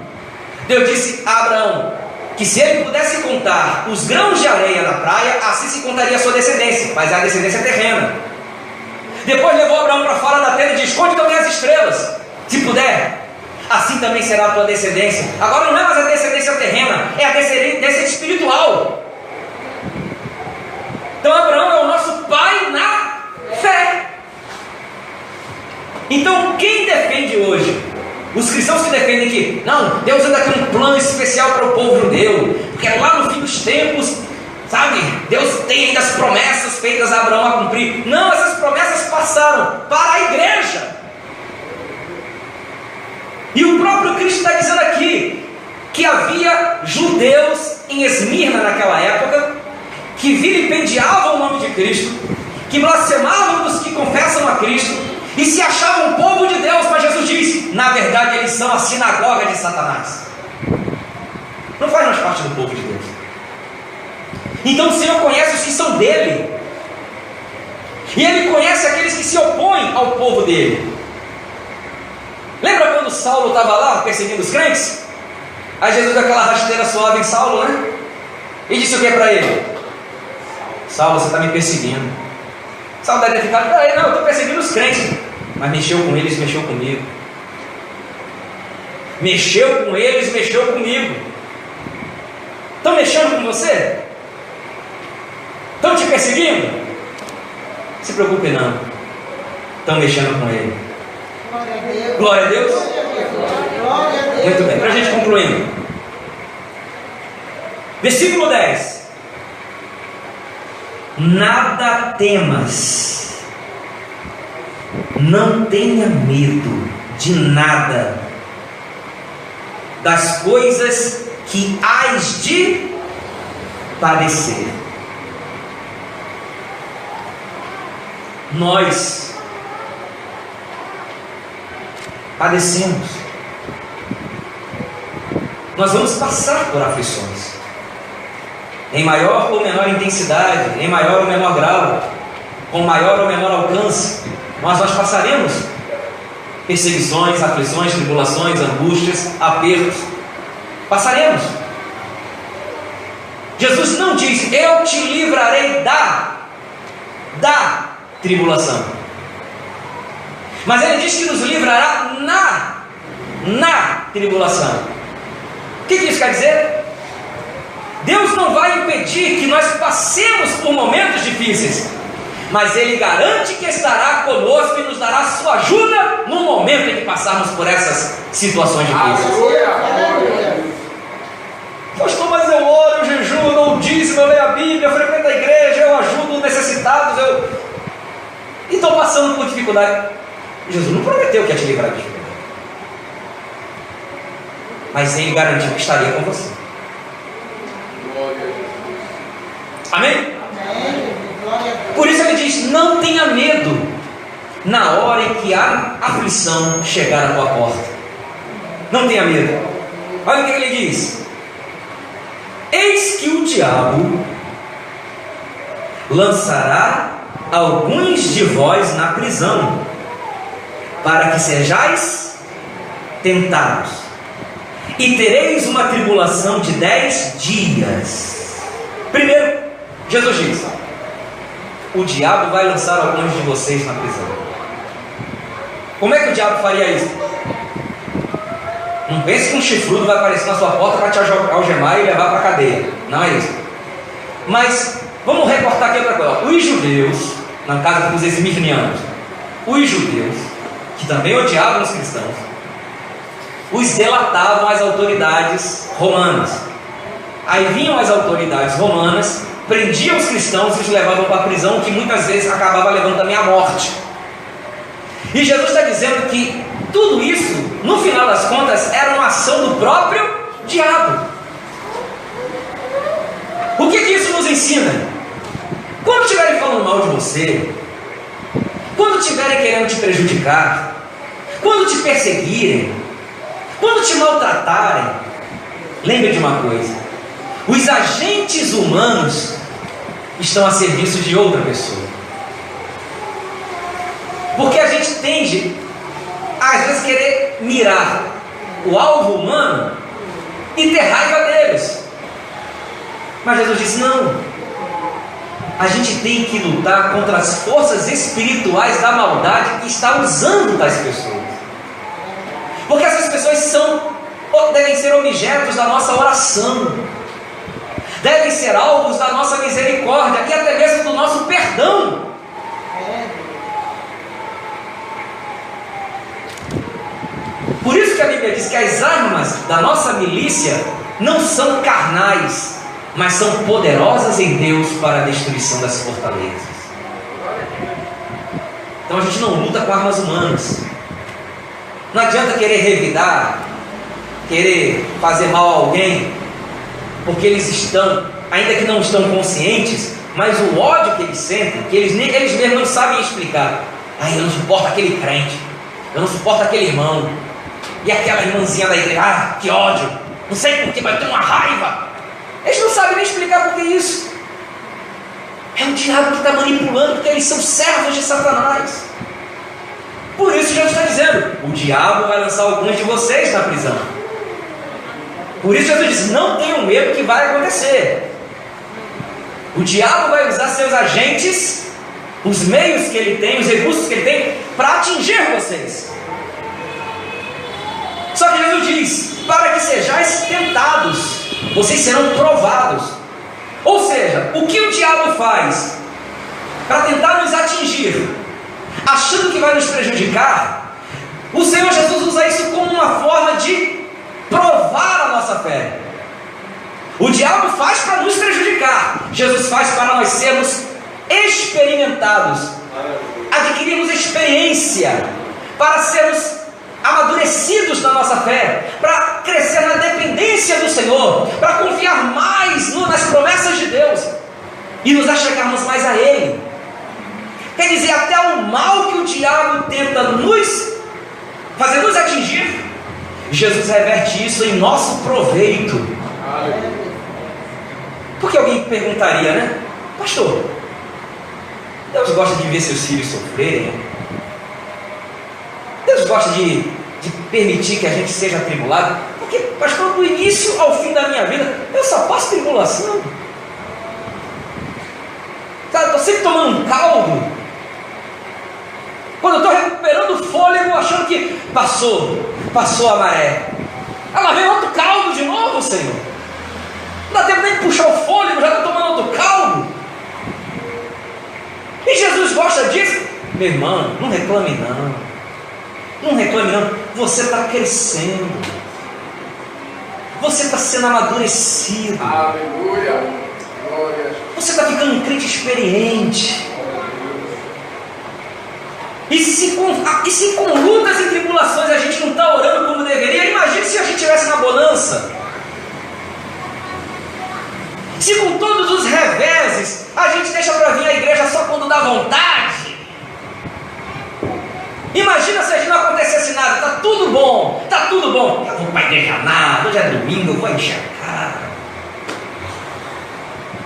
Deus disse a Abraão que se ele pudesse contar os grãos de areia na praia, assim se contaria a sua descendência, mas é a descendência terrena. Depois levou Abraão para fora da tenda e disse: conte também as estrelas, se puder, assim também será a tua descendência. Agora não é mais a descendência terrena, é a descendência espiritual. Então Abraão é o nosso pai na fé. Então quem defende hoje? Os cristãos que defendem que não, Deus ainda tem um plano especial para o povo judeu, porque lá no fim dos tempos, sabe, Deus tem ainda as promessas feitas a Abraão a cumprir. Não, essas promessas passaram para a igreja. E o próprio Cristo está dizendo aqui que havia judeus em Esmirna naquela época que vilipendiavam o nome de Cristo, que blasfemavam dos que confessam a Cristo e se achavam povo de Deus, mas Jesus diz: na verdade eles são a sinagoga de Satanás. Não faz mais parte do povo de Deus. Então o Senhor conhece os que são dele, e Ele conhece aqueles que se opõem ao povo dele. Lembra quando Saulo estava lá perseguindo os crentes? Aí Jesus deu aquela rasteira suave em Saulo, né? E disse o que para ele? Saulo, você está me perseguindo. Saulo deve ter ficado: não, eu estou perseguindo os crentes. Mas mexeu com eles, mexeu comigo. Mexeu com eles, mexeu comigo. Estão mexendo com você? Estão te perseguindo? Não se preocupe não. Estão mexendo com ele. Glória a Deus. Glória a Deus. Muito bem, para a gente concluindo. Versículo 10. Nada temas, não tenha medo de nada, das coisas que hás de padecer. Nós padecemos, nós vamos passar por aflições, em maior ou menor intensidade, em maior ou menor grau, com maior ou menor alcance, nós passaremos perseguições, aflições, tribulações, angústias, apertos. Passaremos. Jesus não diz: eu te livrarei da tribulação. Mas Ele diz que nos livrará na tribulação. O que isso quer dizer? Deus não vai impedir que nós passemos por momentos difíceis, mas Ele garante que estará conosco e nos dará sua ajuda no momento em que passarmos por essas situações difíceis. Pastor, mas eu oro, eu jejuo, eu dou o dízimo, eu leio a Bíblia, eu frequento a igreja, eu ajudo necessitados, e estou passando por dificuldade. Jesus não prometeu que ia te livrar de dificuldade, mas Ele garantiu que estaria com você. Amém? Por isso Ele diz: não tenha medo na hora em que a aflição chegar à tua porta. Não tenha medo. Olha o que Ele diz: eis que o diabo lançará alguns de vós na prisão, para que sejais tentados, e tereis uma tribulação de 10 dias. Primeiro, Jesus diz: o diabo vai lançar alguns de vocês na prisão. Como é que o diabo faria isso? Não pense que um chifrudo vai aparecer na sua porta para te algemar e levar para a cadeia. Não é isso. Mas vamos recortar aqui outra coisa. Os judeus, na casa dos esmirnianos, os judeus, que também odiavam os cristãos, os delatavam às autoridades romanas. Aí vinham as autoridades romanas, prendiam os cristãos e os levavam para a prisão, o que muitas vezes acabava levando também à morte. E Jesus está dizendo que tudo isso, no final das contas, era uma ação do próprio diabo. O que isso nos ensina? Quando estiverem falando mal de você, quando estiverem querendo te prejudicar, quando te perseguirem, quando te maltratarem, lembre de uma coisa: os agentes humanos estão a serviço de outra pessoa. Porque a gente tende a, às vezes, querer mirar o alvo humano e ter raiva deles. Mas Jesus disse: não, a gente tem que lutar contra as forças espirituais da maldade que está usando tais pessoas. Porque essas pessoas devem ser objetos da nossa oração, devem ser alvos da nossa misericórdia e até mesmo do nosso perdão. Por isso que a Bíblia diz que as armas da nossa milícia não são carnais, mas são poderosas em Deus para a destruição das fortalezas. Então a gente não luta com armas humanas. Não adianta querer revidar, querer fazer mal a alguém, porque eles estão, ainda que não estão conscientes, mas o ódio que eles sentem, que eles mesmos não sabem explicar. Eu não suporto aquele crente, eu não suporto aquele irmão, e aquela irmãzinha da igreja, que ódio, não sei por que, vai ter uma raiva. Eles não sabem nem explicar por que isso. É o diabo que está manipulando, porque eles são servos de Satanás. Por isso Jesus está dizendo: o diabo vai lançar alguns de vocês na prisão. Por isso Jesus diz: não tenham medo que vai acontecer. O diabo vai usar seus agentes, os meios que ele tem, os recursos que ele tem, para atingir vocês. Só que Jesus diz: para que sejais tentados, vocês serão provados. Ou seja, o que o diabo faz para tentar nos atingir, achando que vai nos prejudicar, o Senhor Jesus usa isso como uma forma de provar a nossa fé. O diabo faz para nos prejudicar, Jesus faz para nós sermos experimentados, adquirirmos experiência, para sermos amadurecidos na nossa fé, para crescer na dependência do Senhor, para confiar mais nas promessas de Deus e nos achegarmos mais a Ele. Quer dizer, até o mal que o diabo tenta fazer nos atingir, Jesus reverte isso em nosso proveito. Porque alguém perguntaria, né? Pastor, Deus gosta de ver seus filhos sofrerem? Deus gosta de permitir que a gente seja atribulado? Por Porque, pastor, do início ao fim da minha vida, eu só passo tribulação. Cara, estou sempre tomando um caldo. Quando eu estou recuperando o fôlego, achando que passou a maré. Ela vem outro caldo de novo, Senhor. Não dá tempo nem de puxar o fôlego, já estou tomando outro caldo. E Jesus gosta disso? Meu irmão, não reclame não. Não reclame não. Você está crescendo. Você está sendo amadurecido. Aleluia. Glória. Você está ficando um crente experiente. E se com lutas e tribulações a gente não está orando como deveria, imagine se a gente estivesse na bonança. Se com todos os reveses a gente deixa para vir à igreja só quando dá vontade. Imagina se a gente não acontecesse nada, está tudo bom, está tudo bom. Eu vou para a igreja nada, hoje é domingo, eu vou encher a cara.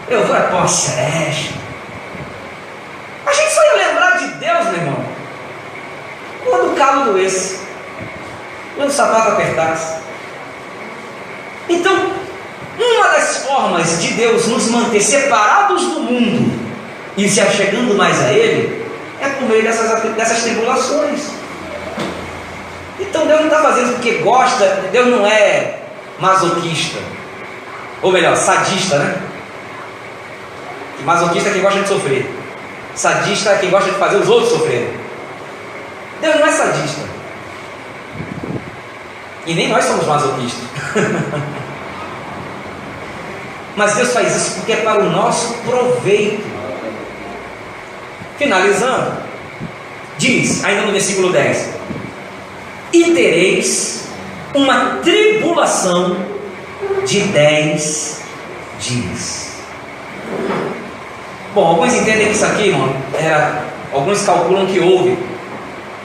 Eu vou para uma sereste. A gente só ia lembrar de Deus, meu irmão, quando o calo doesse, quando o sapato apertasse. Então, uma das formas de Deus nos manter separados do mundo e se achegando mais a Ele é por meio dessas tribulações. Então Deus não está fazendo porque gosta, Deus não é masoquista, ou melhor, sadista, né? Masoquista é quem gosta de sofrer, sadista é quem gosta de fazer os outros sofrerem. Deus não é sadista, e nem nós somos masoquistas. Mas Deus faz isso porque é para o nosso proveito. Finalizando, diz, ainda no versículo 10: e tereis uma tribulação de 10 dias. Bom, alguns entendem que isso aqui, irmão, alguns calculam que houve,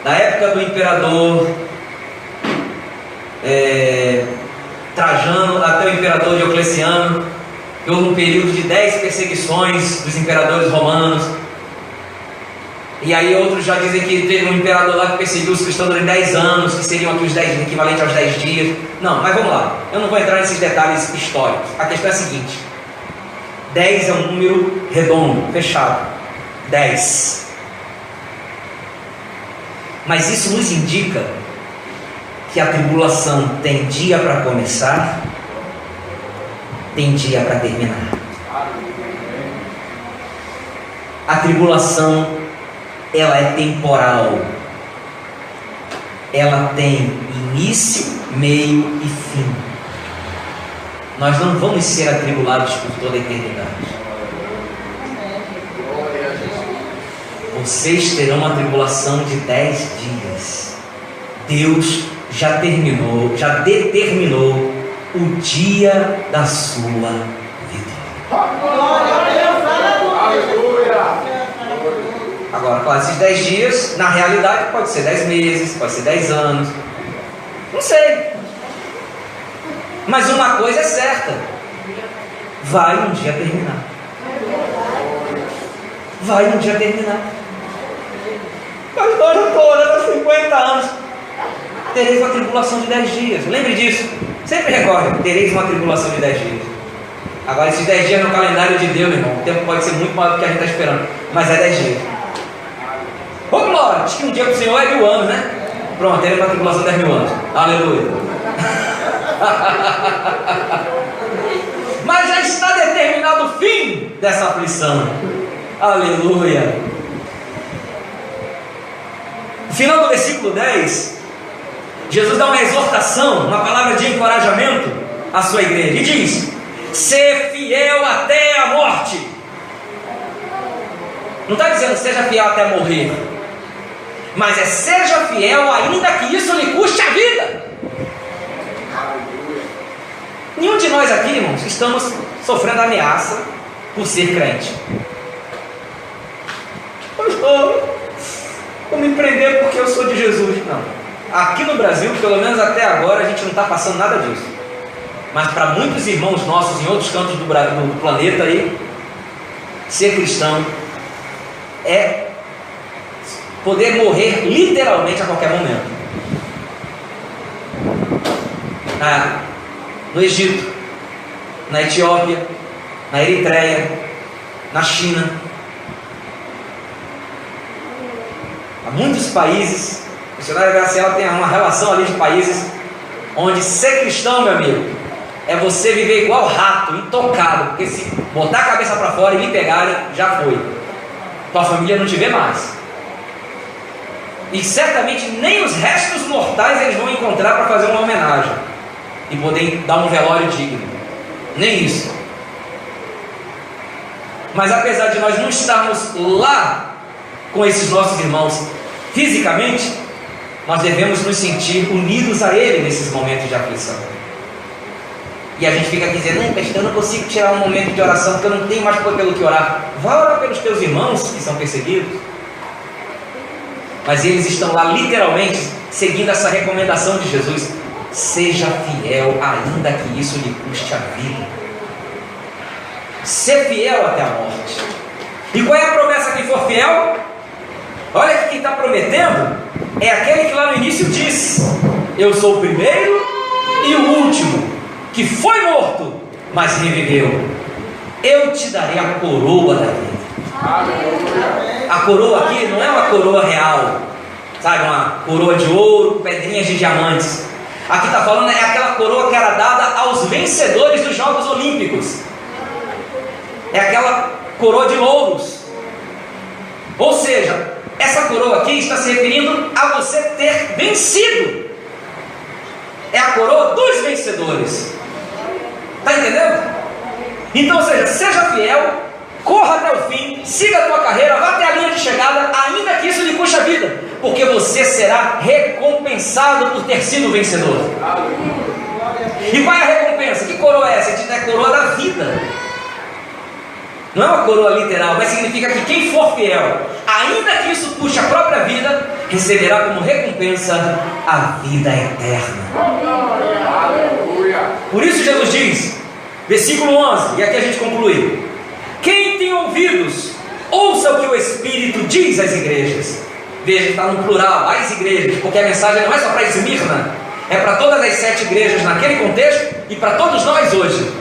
da época do imperador Trajano até o imperador Diocleciano, que houve um período de 10 perseguições dos imperadores romanos. E aí outros já dizem que teve um imperador lá que perseguiu os cristãos durante 10 anos, que seriam aqui os 10, equivalente aos 10 dias. Não, mas vamos lá, eu não vou entrar nesses detalhes históricos. A questão é a seguinte: 10 é um número redondo, fechado. 10. Mas isso nos indica que a tribulação tem dia para começar, tem dia para terminar. A tribulação, ela é temporal. Ela tem início, meio e fim. Nós não vamos ser atribulados por toda a eternidade. Vocês terão uma tribulação de 10 dias. Deus já determinou o dia da sua vitória. Glória a Deus, aleluia. Agora, claro, esses 10 dias, na realidade, pode ser 10 meses, pode ser 10 anos, não sei. Mas uma coisa é certa: vai um dia terminar. Vai um dia terminar. Pastor, eu estou orando há 50 anos. Tereis uma tribulação de 10 dias. Lembre disso. Sempre recorde: tereis uma tribulação de 10 dias. Agora, esses 10 dias no calendário de Deus, meu irmão, o tempo pode ser muito maior do que a gente está esperando, mas é 10 dias. Ô glória, diz que um dia para o Senhor é 1000 anos, né? Pronto, tereis uma tribulação de 10.000 anos. Aleluia. Mas já está determinado o fim dessa aflição. Aleluia. No final do versículo 10, Jesus dá uma exortação, uma palavra de encorajamento à sua igreja e diz: ser fiel até a morte. Não está dizendo seja fiel até morrer, mas é seja fiel ainda que isso lhe custe a vida. Nenhum de nós aqui, irmãos, estamos sofrendo ameaça por ser crente. Pastor, vou me prender porque eu sou de Jesus. Não. Aqui no Brasil, pelo menos até agora, a gente não está passando nada disso. Mas para muitos irmãos nossos em outros cantos do planeta aí, ser cristão é poder morrer literalmente a qualquer momento. no Egito, na Etiópia, na Eritreia, na China. Há muitos países, a missionária Graciela tem uma relação ali de países onde ser cristão, meu amigo, é você viver igual rato, intocado, porque se botar a cabeça para fora e lhe pegarem, já foi. Tua família não te vê mais. E certamente nem os restos mortais eles vão encontrar para fazer uma homenagem e poder dar um velório digno. Nem isso. Mas apesar de nós não estarmos lá com esses nossos irmãos fisicamente, nós devemos nos sentir unidos a Ele nesses momentos de aflição. E a gente fica aqui dizendo: não, pastor, eu não consigo tirar um momento de oração porque eu não tenho mais pelo que orar. Vá orar pelos teus irmãos que são perseguidos. Mas eles estão lá literalmente seguindo essa recomendação de Jesus: seja fiel, ainda que isso lhe custe a vida. Ser fiel até a morte. E qual é a promessa? Quem for fiel, olha que quem está prometendo é aquele que lá no início disse: eu sou o primeiro e o último, que foi morto, mas reviveu. Eu te darei a coroa da vida. A coroa aqui não é uma coroa real, sabe, uma coroa de ouro com pedrinhas de diamantes. Aqui está falando, é aquela coroa que era dada aos vencedores dos Jogos Olímpicos. É aquela coroa de louros. Ou seja, essa coroa aqui está se referindo a você ter vencido. É a coroa dos vencedores. Está entendendo? Então, ou seja fiel, corra até o fim, siga a tua carreira, vá até a linha de chegada, ainda que isso lhe custe a vida, porque você será recompensado por ter sido vencedor. E qual é a recompensa? Que coroa é essa? É a coroa da vida. Não é uma coroa literal, mas significa que quem for fiel, ainda que isso custe a própria vida, receberá como recompensa a vida eterna. Por isso Jesus diz, versículo 11, e aqui a gente conclui: quem tem ouvidos, ouça o que o Espírito diz às igrejas. Veja, está no plural, às igrejas, porque a mensagem não é só para Esmirna, é para todas as 7 igrejas naquele contexto e para todos nós hoje.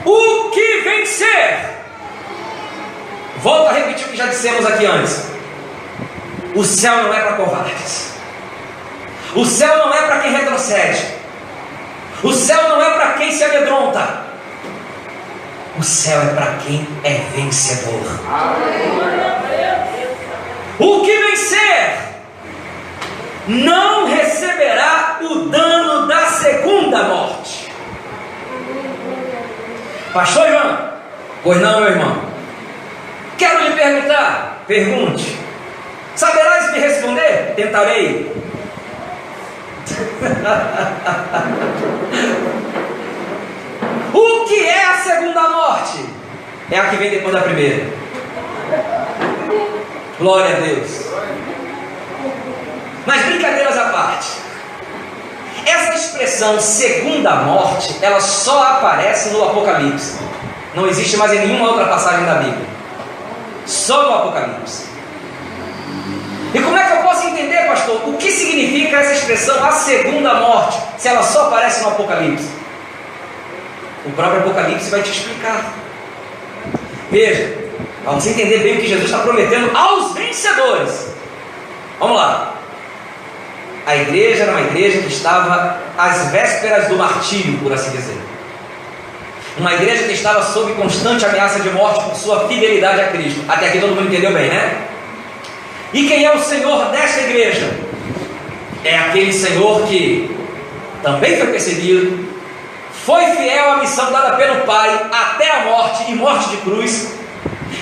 O que vencer? Volto a repetir o que já dissemos aqui antes: o céu não é para covardes, o céu não é para quem retrocede, o céu não é para quem se amedronta, o céu é para quem é vencedor. O que vencer não receberá o dano da segunda morte. Pastor João, pois não, meu irmão? Quero lhe perguntar, pergunte. Saberás me responder? Tentarei. O que é a segunda morte? É a que vem depois da primeira. Glória a Deus. Mas brincadeiras à parte, essa expressão segunda morte, ela só aparece no Apocalipse. Não existe mais em nenhuma outra passagem da Bíblia. Só no Apocalipse. E como é que eu posso entender, pastor, o que significa essa expressão, a segunda morte, se ela só aparece no Apocalipse? O próprio Apocalipse vai te explicar. Veja, vamos entender bem o que Jesus está prometendo aos vencedores. Vamos lá. A igreja era uma igreja que estava às vésperas do martírio, por assim dizer. Uma igreja que estava sob constante ameaça de morte por sua fidelidade a Cristo. Até aqui todo mundo entendeu bem, né? E quem é o Senhor desta igreja? É aquele Senhor que também foi perseguido, foi fiel à missão dada pelo Pai até a morte e morte de cruz,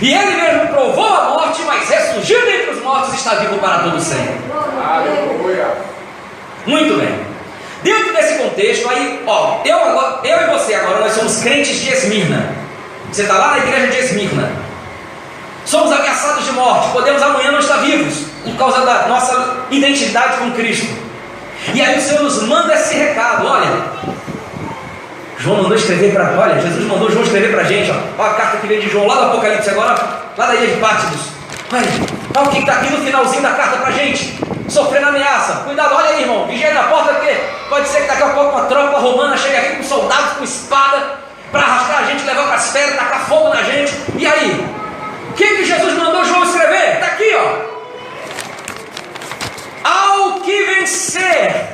e Ele mesmo provou a morte, mas ressurgiu dentre os mortos e está vivo para todo sempre. Aleluia. Muito bem. Dentro desse contexto aí, ó, eu e você agora, nós somos crentes de Esmirna. Você está lá na igreja de Esmirna. Somos ameaçados de morte, podemos amanhã não estar vivos por causa da nossa identidade com Cristo. E aí o Senhor nos manda esse recado: olha, João mandou escrever para, olha, Jesus mandou João escrever para a gente, ó a carta que veio de João lá do Apocalipse agora, lá da ilha de Patmos. Olha o que está aqui no finalzinho da carta para a gente, sofrendo ameaça. Cuidado, olha aí, irmão, vigia na porta, porque pode ser que daqui a pouco uma tropa com espada para arrastar a gente, levar para as feras, tacar fogo na gente. E aí? O que Jesus mandou João escrever? Está aqui, ó. Ao que vencer,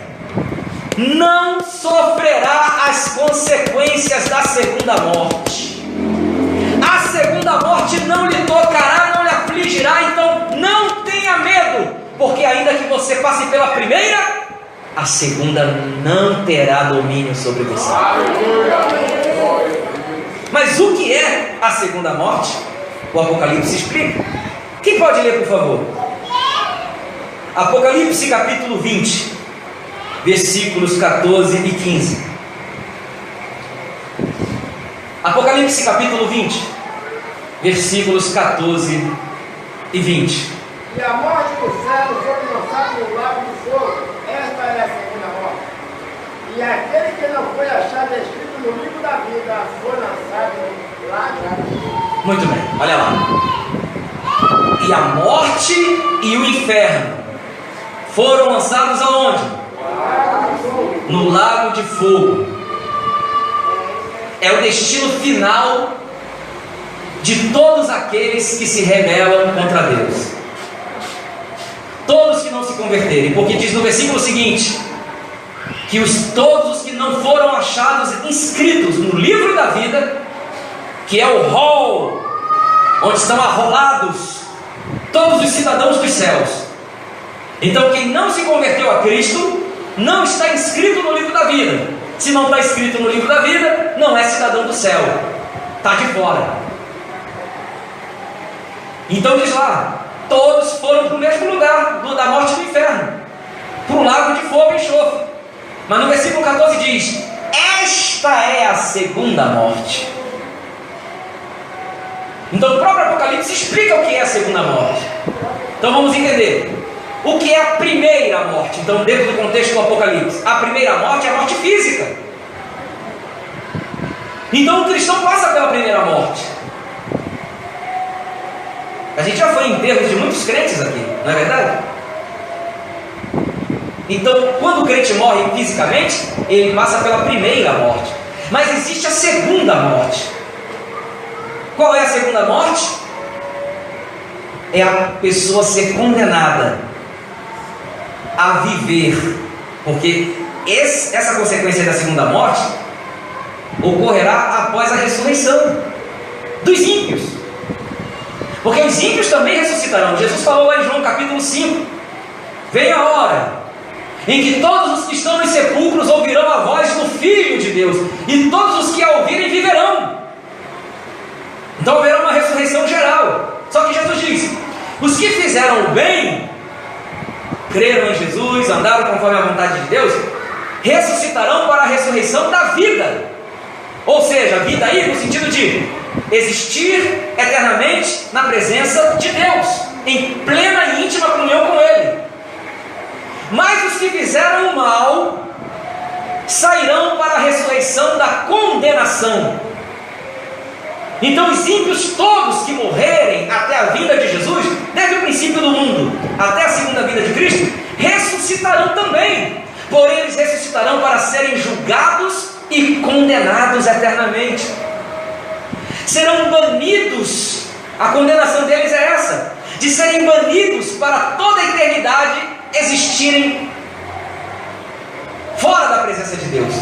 não sofrerá as consequências da segunda morte. A segunda morte não lhe tocará, não lhe afligirá. Então não tenha medo, porque ainda que você passe pela primeira, a segunda não terá domínio sobre você. Mas o que é a segunda morte? O Apocalipse explica. Quem pode ler, por favor? Apocalipse capítulo 20, versículos 14 e 15. Apocalipse capítulo 20, versículos 14 e 20. E a morte do céu foi lançada no lago de fogo. Esta é a segunda morte. E aquele que não foi achado escrito no livro da vida foi lançado no lago. Muito bem, olha lá. E a morte e o inferno foram lançados aonde? No lago de fogo. É o destino final de todos aqueles que se rebelam contra Deus. Todos que não se converterem, porque diz no versículo seguinte, que todos os que não foram achados inscritos no livro da vida, que é o rol, onde estão arrolados todos os cidadãos dos céus. Então quem não se converteu a Cristo, não está inscrito no livro da vida. Se não está inscrito no livro da vida, não é cidadão do céu, está de fora. Então diz lá, todos foram para o mesmo lugar, da morte do inferno, para o lago de fogo e enxofre. Mas no versículo 14 diz, esta é a segunda morte. Então o próprio Apocalipse explica o que é a segunda morte. Então vamos entender o que é a primeira morte. Então, dentro do contexto do Apocalipse, a primeira morte é a morte física. Então o cristão passa pela primeira morte. A gente já foi em enterros de muitos crentes aqui, não é verdade? Então, quando o crente morre fisicamente, ele passa pela primeira morte. Mas existe a segunda morte. Qual é a segunda morte? É a pessoa ser condenada a viver, porque essa consequência da segunda morte ocorrerá após a ressurreição dos ímpios, porque os ímpios também ressuscitarão. Jesus falou lá em João capítulo 5, vem a hora em que todos os que estão nos sepulcros ouvirão a voz do Filho de Deus, e todos os que a ouvirem viverão. Então haverá uma ressurreição geral. Só que Jesus diz, os que fizeram o bem, creram em Jesus, andaram conforme a vontade de Deus, ressuscitarão para a ressurreição da vida. Ou seja, vida aí no sentido de existir eternamente na presença de Deus, em plena e íntima comunhão com Ele. Mas os que fizeram o mal sairão para a ressurreição da condenação. Então os ímpios todos que morrerem até a vinda de Jesus, desde o princípio do mundo até a segunda vinda de Cristo, ressuscitarão também. Porém eles ressuscitarão para serem julgados e condenados eternamente. Serão banidos. A condenação deles é essa, de serem banidos para toda a eternidade, existirem fora da presença de Deus.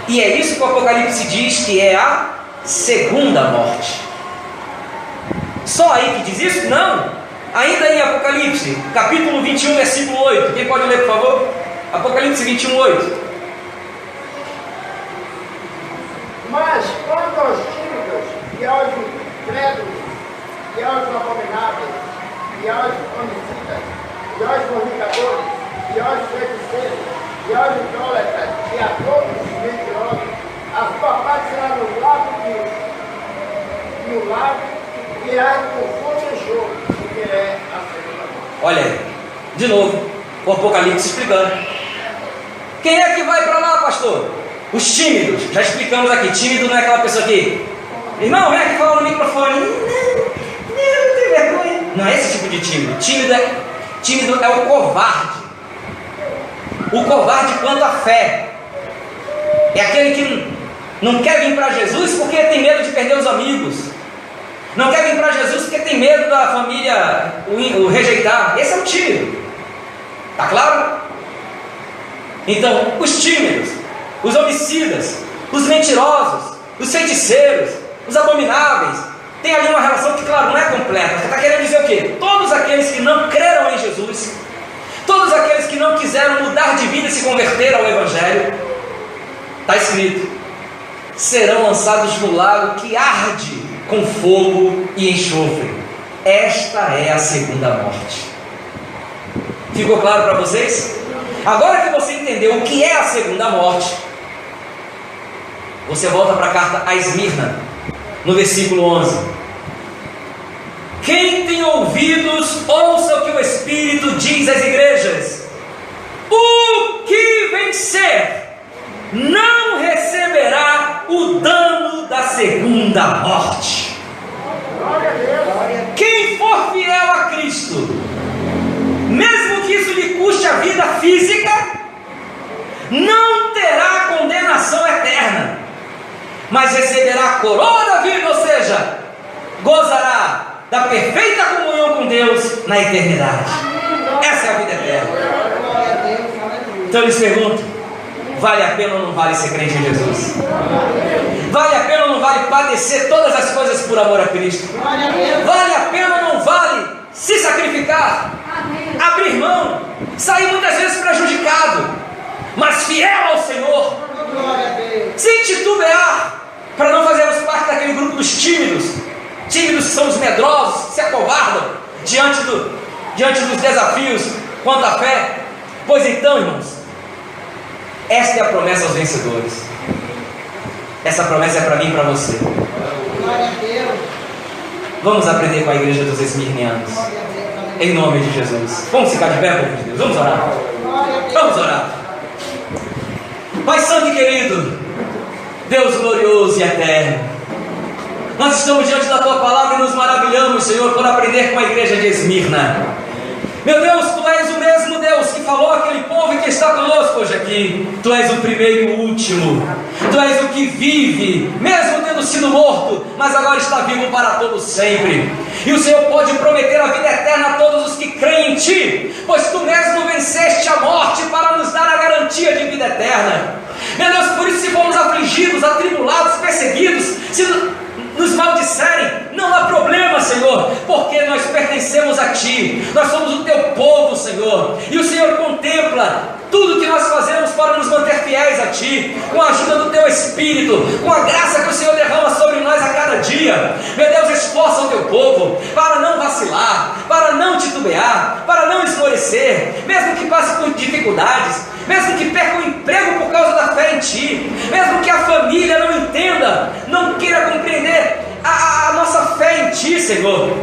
E é isso que o Apocalipse diz que é a segunda morte. Só aí que diz isso? Não. Ainda em Apocalipse, capítulo 21, versículo 8. Quem pode ler, por favor? Apocalipse 21, 8. Mas quanto aos tímidos, e aos incrédulos, e aos abomináveis, e aos homicidas, e aos fornicadores, e aos feiticeiros, e aos idólatras, e a todos os mentirosos, a sua parte será no lago que há com fogo e enxofre, porque é a segunda morte. Olha aí, de novo, o Apocalipse explicando. Quem é que vai para lá, pastor? Os tímidos. Já explicamos aqui, tímido não é aquela pessoa que, irmão, vem aqui falar no microfone. Não tem vergonha. Não é esse tipo de tímido. Tímido é o covarde. o covarde quanto à fé. É aquele que não quer vir para Jesus porque tem medo de perder os amigos. Não quer vir para Jesus porque tem medo da família o rejeitar. Esse é o tímido. Está claro? Então, os tímidos, os homicidas, os mentirosos, os feiticeiros, os abomináveis, tem ali uma relação que, claro, não é completa. Você está querendo dizer o quê? Todos aqueles que não creram em Jesus, todos aqueles que não quiseram mudar de vida e se converter ao Evangelho, está escrito, serão lançados no lago que arde com fogo e enxofre. Esta é a segunda morte. Ficou claro para vocês? Agora que você entendeu o que é a segunda morte, você volta para a carta a Esmirna, no versículo 11. Quem tem ouvidos, ouça o que o Espírito diz às igrejas. O que vencer não receberá o dano da segunda morte. Quem for fiel a Cristo, mesmo que isso lhe custe a vida física, não terá condenação eterna, mas receberá a coroa da vida, ou seja, gozará da perfeita comunhão com Deus na eternidade. Essa é a vida eterna. Então eu lhes pergunto, vale a pena ou não vale ser crente em Jesus? Vale a pena ou não vale padecer todas as coisas por amor a Cristo? Vale a pena ou não vale se sacrificar, abrir mão, sair muitas vezes prejudicado, mas fiel ao Senhor, sem titubear, para não fazermos parte daquele grupo dos tímidos que são os medrosos, se acovardam diante dos desafios quanto à fé. Pois então, irmãos, esta é a promessa aos vencedores. Essa promessa é para mim e para você. Vamos aprender com a igreja dos esmirnianos, em nome de Jesus. Vamos ficar de pé, povo de Deus. Vamos orar. Vamos orar. Pai santo e querido, Deus glorioso e eterno, nós estamos diante da Tua Palavra e nos maravilhamos, Senhor, por aprender com a igreja de Esmirna. Meu Deus, Tu és o mesmo Deus que falou àquele povo e que está conosco hoje aqui. Tu és o primeiro e o último. Tu és o que vive, mesmo tendo sido morto, mas agora está vivo para todos sempre. E o Senhor pode prometer a vida eterna a todos os que creem em Ti, pois Tu mesmo venceste a morte para nos dar a garantia de vida eterna. Meu Deus, por isso se fomos afligidos, atribulados, perseguidos, se nos maldisserem, não há problema, Senhor, porque nós pertencemos a Ti, nós somos o Teu povo, Senhor, e o Senhor contempla tudo que nós fazemos para nos manter fiéis a Ti, com a ajuda do Teu Espírito, com a graça que o Senhor derrama sobre nós a cada dia. Meu Deus, esforça o Teu povo para não vacilar, para não titubear, para não esmorecer, mesmo que passe por dificuldades, mesmo que perca o emprego por causa da fé em Ti, mesmo que a família não entenda, não queira compreender a nossa fé em Ti, Senhor,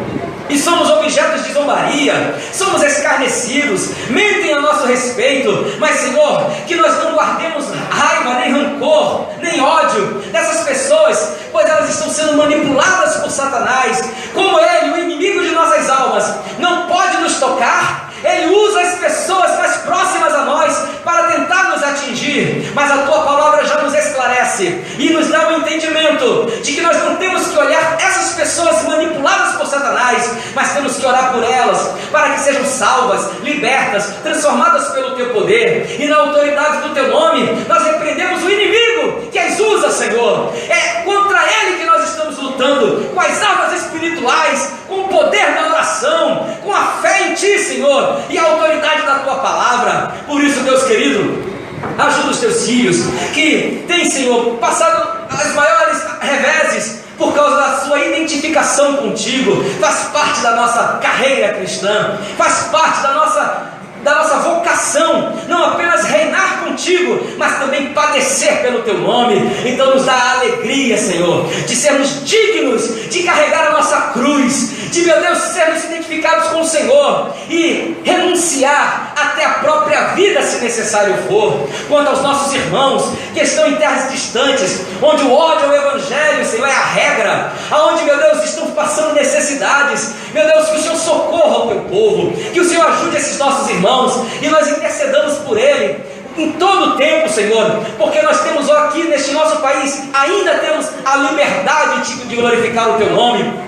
e somos objetos de zombaria, somos escarnecidos, mentem a nosso respeito, mas Senhor, que nós não guardemos raiva, nem rancor, nem ódio dessas pessoas, pois elas estão sendo manipuladas por Satanás. Como ele, o inimigo de nossas almas, não pode nos tocar, ele usa as pessoas mais próximas a nós para tentar nos atingir, mas a Tua Palavra já nos esclarece e nos dá o entendimento de que nós não temos que olhar essas pessoas manipuladas por Satanás, mas temos que orar por elas, para que sejam salvas, libertas, transformadas pelo Teu poder, e na autoridade do Teu nome, nós repreendemos o inimigo que as usa, Senhor. É contra ele que nós estamos lutando, com as armas espirituais, com o poder da oração, com a fé em Ti, Senhor, e a autoridade da Tua Palavra. Por isso, Deus querido, ajuda os Teus filhos, que têm, Senhor, passado as maiores reveses, por causa da sua identificação contigo, faz parte da nossa carreira cristã, faz parte da nossa vocação, não apenas reinar contigo, mas também padecer pelo Teu nome. Então nos dá a alegria, Senhor, de sermos dignos de carregar a nossa cruz, de, meu Deus, sermos identificados com o Senhor e renunciar até a própria vida, se necessário for. Quanto aos nossos irmãos que estão em terras distantes, onde o ódio ao Evangelho, Senhor, é a regra, aonde, meu Deus, estão passando necessidades, meu Deus, que o Senhor socorra o Teu povo, que o Senhor ajude esses nossos irmãos, e nós intercedamos por ele, em todo o tempo, Senhor, porque nós temos aqui neste nosso país, ainda temos a liberdade de glorificar o Teu nome.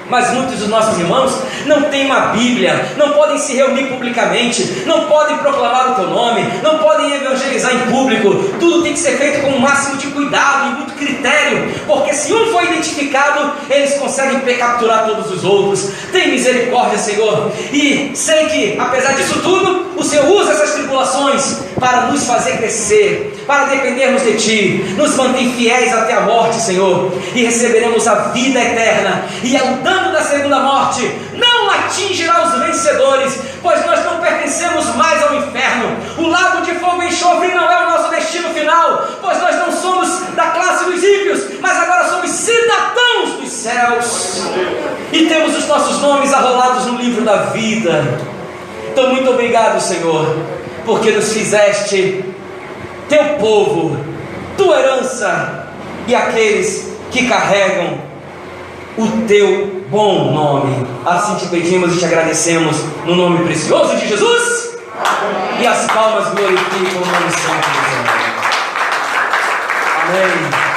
Mas muitos dos nossos irmãos não têm uma Bíblia, não podem se reunir publicamente, não podem proclamar o Teu nome, não podem evangelizar em público. Tudo tem que ser feito com o máximo de cuidado e muito critério, porque se um for identificado, eles conseguem capturar todos os outros. Tem misericórdia, Senhor, e sei que apesar disso tudo, o Senhor usa essas tribulações para nos fazer crescer, para dependermos de Ti. Nos mantém fiéis até a morte, Senhor, e receberemos a vida eterna, e o dano da segunda morte não atingirá os vencedores, pois nós não pertencemos mais ao inferno. O lago de fogo e enxofre não é o nosso destino final, pois nós não somos da classe dos ímpios, mas agora somos cidadãos dos céus, e temos os nossos nomes arrolados no livro da vida. Então muito obrigado, Senhor, porque nos fizeste Teu povo, Tua herança, e aqueles que carregam o Teu bom nome. Assim te pedimos e te agradecemos, no nome precioso de Jesus. Amém. E as palmas glorificam o nome santo do Senhor. Amém.